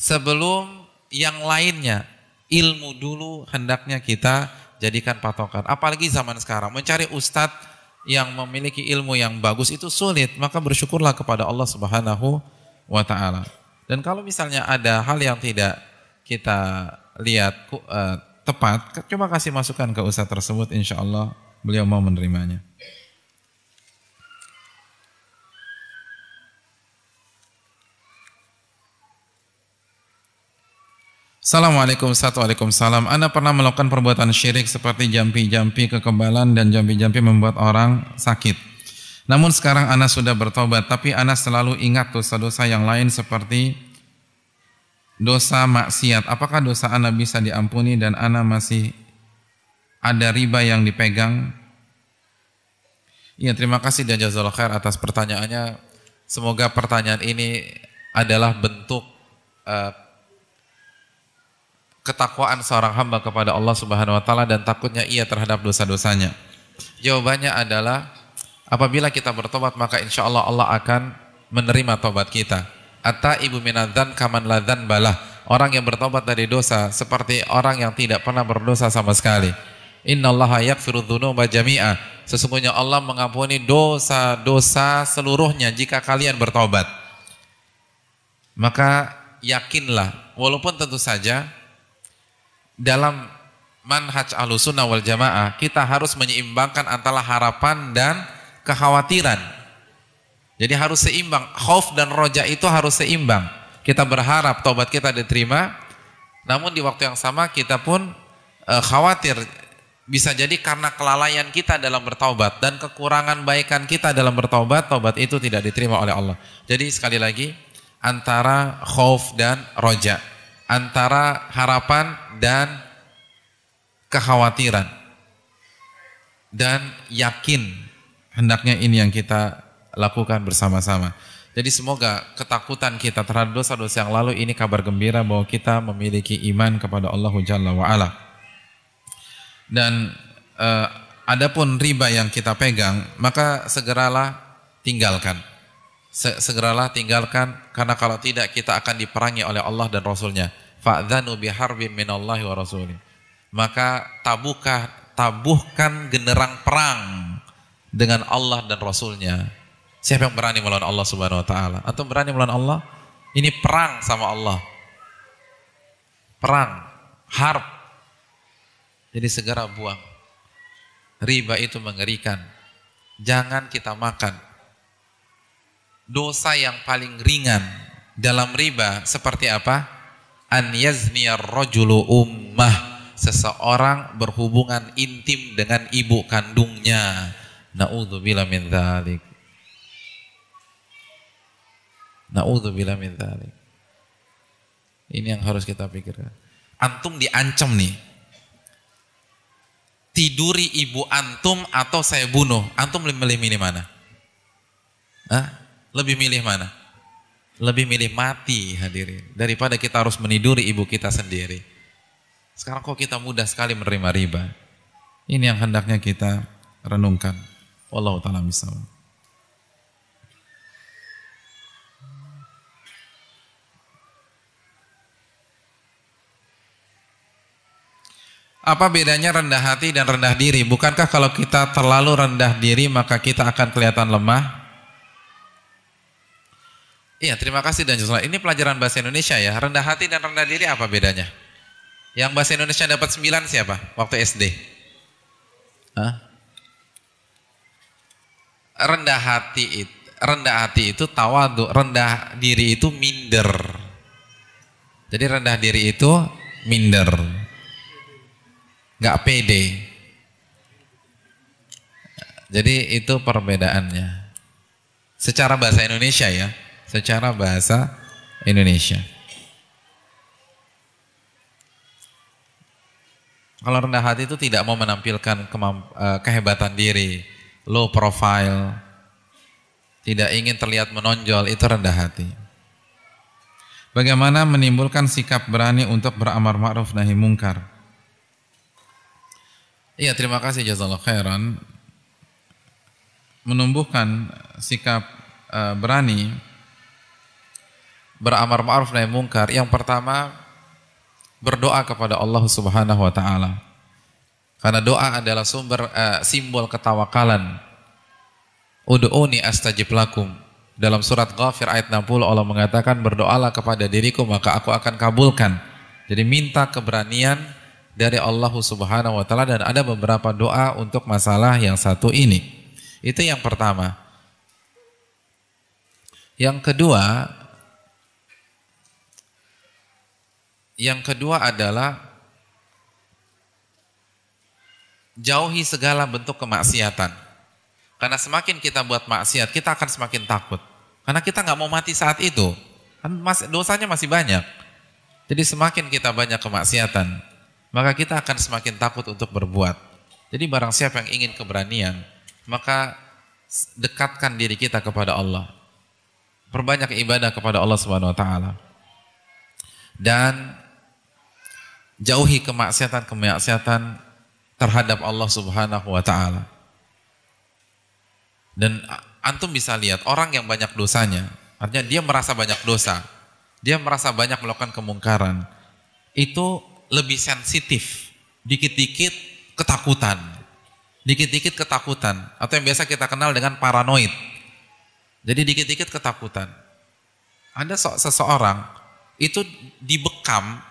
sebelum yang lainnya, ilmu dulu hendaknya kita jadikan patokan. Apalagi zaman sekarang, mencari ustadz yang memiliki ilmu yang bagus itu sulit, maka bersyukurlah kepada Allah Subhanahu wa taala. Dan kalau misalnya ada hal yang tidak kita lihat tepat, coba kasih masukan ke ustadz tersebut, insya Allah beliau mau menerimanya. Assalamualaikum warahmatullahi wabarakatuh. Anda pernah melakukan perbuatan syirik seperti jampi-jampi kekebalan dan jampi-jampi membuat orang sakit. Namun sekarang Anda sudah bertobat, tapi Anda selalu ingat dosa-dosa yang lain seperti dosa maksiat. Apakah dosa Anda bisa diampuni dan Anda masih ada riba yang dipegang? Iya, terima kasih dan jazakallahu khair atas pertanyaannya. Semoga pertanyaan ini adalah bentuk ketakwaan seorang hamba kepada Allah Subhanahu wa taala dan takutnya ia terhadap dosa-dosanya. Jawabannya adalah apabila kita bertobat maka insya Allah Allah akan menerima tobat kita. At-taibu minadzan kaman la dzanbalah. Orang yang bertobat dari dosa seperti orang yang tidak pernah berdosa sama sekali. Innallaha yaghfiru dzunuba jami'a. Sesungguhnya Allah mengampuni dosa-dosa seluruhnya jika kalian bertobat. Maka yakinlah, walaupun tentu saja dalam manhaj Ahlussunnah wal Jamaah kita harus menyeimbangkan antara harapan dan kekhawatiran. Jadi harus seimbang, khauf dan roja itu harus seimbang. Kita berharap tobat kita diterima, namun di waktu yang sama kita pun khawatir bisa jadi karena kelalaian kita dalam bertaubat dan kekurangan baikan kita dalam bertaubat, tobat itu tidak diterima oleh Allah. Jadi sekali lagi, antara khauf dan roja, antara harapan dan kekhawatiran, dan yakin, hendaknya ini yang kita lakukan bersama-sama. Jadi semoga ketakutan kita terhadap dosa-dosa yang lalu ini kabar gembira bahwa kita memiliki iman kepada Allah Jalla wa'ala. Dan adapun riba yang kita pegang, maka segeralah tinggalkan. Segeralah tinggalkan, karena kalau tidak kita akan diperangi oleh Allah dan Rasulnya. Fa'dzanu biharbin minallahi wa rasulih. Maka tabuhkan genderang perang dengan Allah dan Rasulnya. Siapa yang berani melawan Allah Subhanahu wa taala? Atau berani melawan Allah? Ini perang sama Allah. Perang, harb. Jadi segera buang. Riba itu mengerikan. Jangan kita makan. Dosa yang paling ringan dalam riba seperti apa? An yazniyar rajulu ummah. Seseorang berhubungan intim dengan ibu kandungnya. Na'udzubillah min dzalik. Na'udzubillah min dzalik. Ini yang harus kita pikirkan. Antum diancam nih. Tiduri ibu antum atau saya bunuh. Antum lebih milih mana? Hah? Lebih milih mana? Lebih milih mati, hadirin. Daripada kita harus meniduri ibu kita sendiri. Sekarang kok kita mudah sekali menerima riba. Ini yang hendaknya kita renungkan. Wallahu ta'ala misal. Apa bedanya rendah hati dan rendah diri? Bukankah kalau kita terlalu rendah diri maka kita akan kelihatan lemah? Iya, terima kasih dan jazakallah. Ini pelajaran bahasa Indonesia ya. Rendah hati dan rendah diri apa bedanya? Yang bahasa Indonesia dapat 9 siapa? Waktu SD. Hah? Rendah hati itu tawadu, rendah diri itu minder. Jadi rendah diri itu minder. Nggak pede. Jadi itu perbedaannya. Secara bahasa Indonesia ya, secara bahasa Indonesia. Kalau rendah hati itu tidak mau menampilkan kehebatan diri, low profile, tidak ingin terlihat menonjol, itu rendah hati. Bagaimana menimbulkan sikap berani untuk beramar ma'ruf nahi mungkar? Iya, terima kasih jazakallahu khairan. Menumbuhkan sikap berani beramar ma'ruf nahi mungkar. Yang pertama, berdoa kepada Allah Subhanahu wa taala. Karena doa adalah simbol ketawakalan. Ud'uni astajib lakum. Dalam surat Ghafir ayat 60 Allah mengatakan, berdoalah kepada diriku maka aku akan kabulkan. Jadi minta keberanian dari Allah Subhanahu wa taala, dan ada beberapa doa untuk masalah yang satu ini. Itu yang pertama. Yang kedua adalah jauhi segala bentuk kemaksiatan. Karena semakin kita buat maksiat, kita akan semakin takut. Karena kita nggak mau mati saat itu. Kan dosanya masih banyak. Jadi semakin kita banyak kemaksiatan, maka kita akan semakin takut untuk berbuat. Jadi barang siapa yang ingin keberanian, maka dekatkan diri kita kepada Allah. Perbanyak ibadah kepada Allah Subhanahu wa taala. Dan jauhi kemaksiatan terhadap Allah Subhanahu wa taala. Dan antum bisa lihat orang yang banyak dosanya, artinya dia merasa banyak dosa, dia merasa banyak melakukan kemungkaran, itu lebih sensitif, dikit-dikit ketakutan, atau yang biasa kita kenal dengan paranoid. Jadi dikit-dikit ketakutan. Ada seseorang itu dibekam,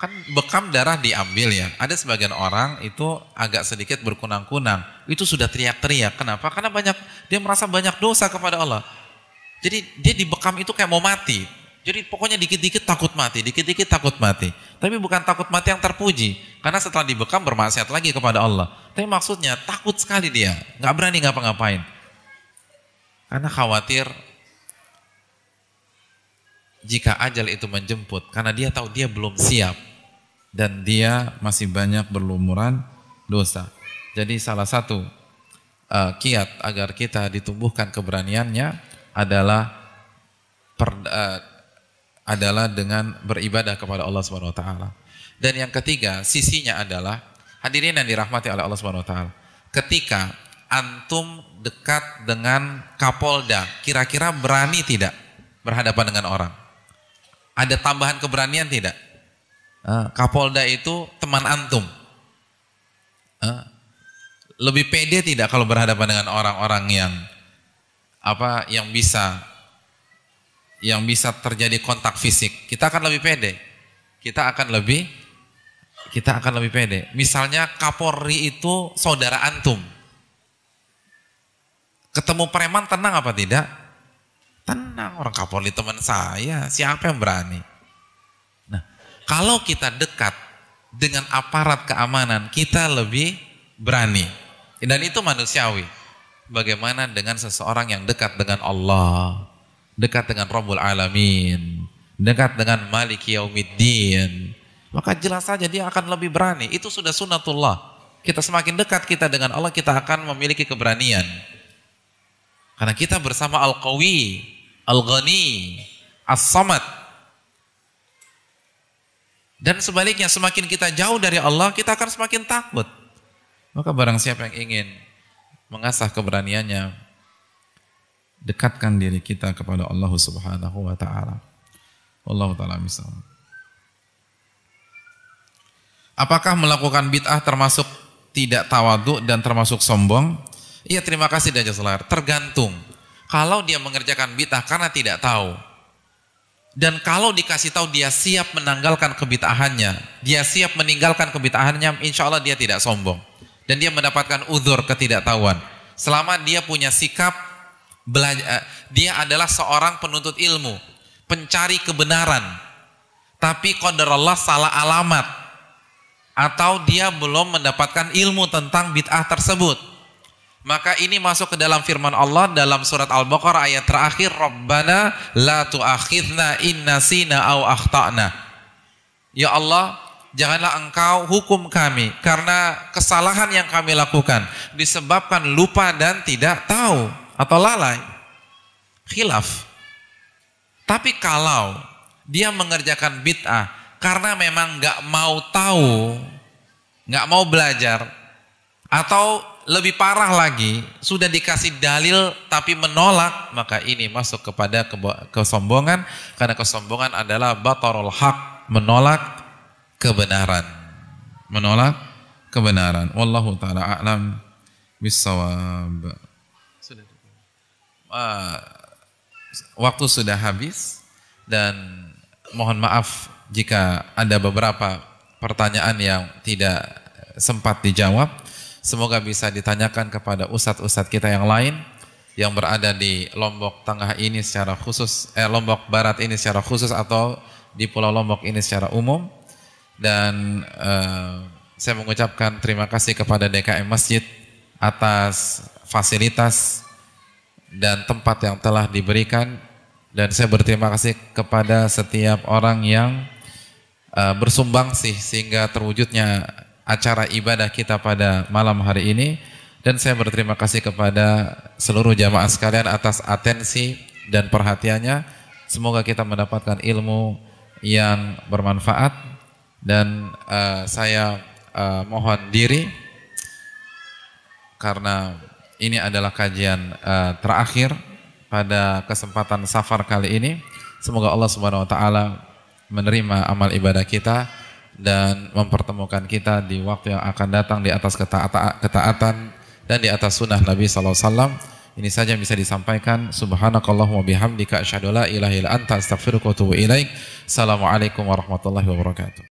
kan bekam darah diambil ya. Ada sebagian orang itu agak sedikit berkunang-kunang, itu sudah teriak-teriak. Kenapa? Karena dia merasa banyak dosa kepada Allah. Jadi dia dibekam itu kayak mau mati. Jadi pokoknya dikit-dikit takut mati, dikit-dikit takut mati. Tapi bukan takut mati yang terpuji. Karena setelah dibekam bermaksiat lagi kepada Allah. Tapi maksudnya takut sekali dia, nggak berani ngapa-ngapain. Karena khawatir jika ajal itu menjemput. Karena dia tahu dia belum siap. Dan dia masih banyak berlumuran dosa. Jadi salah satu kiat agar kita ditumbuhkan keberaniannya adalah dengan beribadah kepada Allah Subhanahu wa taala. Dan yang ketiga, sisinya adalah hadirin yang dirahmati oleh Allah Subhanahu wa taala. Ketika antum dekat dengan Kapolda, kira-kira berani tidak berhadapan dengan orang? Ada tambahan keberanian tidak? Kapolda itu teman antum. Lebih pede tidak kalau berhadapan dengan orang-orang yang bisa yang bisa terjadi kontak fisik, kita akan lebih pede. Kita akan lebih pede. Misalnya Kapolri itu saudara antum. Ketemu preman tenang apa tidak? Tenang, orang Kapolri teman saya, siapa yang berani? Nah, kalau kita dekat dengan aparat keamanan, kita lebih berani. Dan itu manusiawi. Bagaimana dengan seseorang yang dekat dengan Allah, dekat dengan Rabbul Alamin, dekat dengan Maliki Yaumiddin, maka jelas saja dia akan lebih berani. Itu sudah sunnatullah. Kita semakin dekat kita dengan Allah, kita akan memiliki keberanian. Karena kita bersama Al-Qawi, Al-Ghani, As-Samad. Dan sebaliknya, semakin kita jauh dari Allah, kita akan semakin takut. Maka barang siapa yang ingin mengasah keberaniannya, dekatkan diri kita kepada Allah Subhanahu wa ta'ala. Wallahu ta'ala misal. Apakah melakukan bid'ah termasuk tidak tawadhu dan termasuk sombong? Iya, terima kasih Dajjal Selar. Tergantung. Kalau dia mengerjakan bid'ah karena tidak tahu, dan kalau dikasih tahu dia siap menanggalkan kebid'ahannya, dia siap meninggalkan kebid'ahannya, insya Allah dia tidak sombong. Dan dia mendapatkan uzur ketidaktahuan. Selama dia punya sikap belajar, dia adalah seorang penuntut ilmu, pencari kebenaran. Tapi qadarullah salah alamat, atau dia belum mendapatkan ilmu tentang bid'ah tersebut. Maka ini masuk ke dalam firman Allah dalam surat Al-Baqarah ayat terakhir, Rabbana la tu'akhidna in nasina aw akhtana. Ya Allah, janganlah engkau hukum kami karena kesalahan yang kami lakukan disebabkan lupa dan tidak tahu atau lalai. Khilaf. Tapi kalau dia mengerjakan bid'ah karena memang nggak mau tahu, nggak mau belajar, atau lebih parah lagi, sudah dikasih dalil tapi menolak, maka ini masuk kepada kesombongan, karena kesombongan adalah batarul haq, menolak kebenaran. Menolak kebenaran. Wallahu ta'ala a'lam bissawab. Waktu sudah habis dan mohon maaf jika ada beberapa pertanyaan yang tidak sempat dijawab. Semoga bisa ditanyakan kepada ustadz-ustadz kita yang lain yang berada di Lombok Tengah ini secara khusus, Lombok Barat ini secara khusus, atau di Pulau Lombok ini secara umum. Dan saya mengucapkan terima kasih kepada DKM Masjid atas fasilitas dan tempat yang telah diberikan. Dan saya berterima kasih kepada setiap orang yang bersumbangsi sehingga terwujudnya acara ibadah kita pada malam hari ini. Dan saya berterima kasih kepada seluruh jamaah sekalian atas atensi dan perhatiannya. Semoga kita mendapatkan ilmu yang bermanfaat. Dan saya mohon diri karena ini adalah kajian terakhir pada kesempatan safar kali ini. Semoga Allah Subhanahu wa taala menerima amal ibadah kita dan mempertemukan kita di waktu yang akan datang di atas ketaatan dan di atas sunnah Nabi SAW. Ini saja yang bisa disampaikan. Subhanakallahumma bihamdika asyhadu an la ilaha illa anta astaghfiruka wa atubu ilaik. Assalamualaikum warahmatullahi wabarakatuh.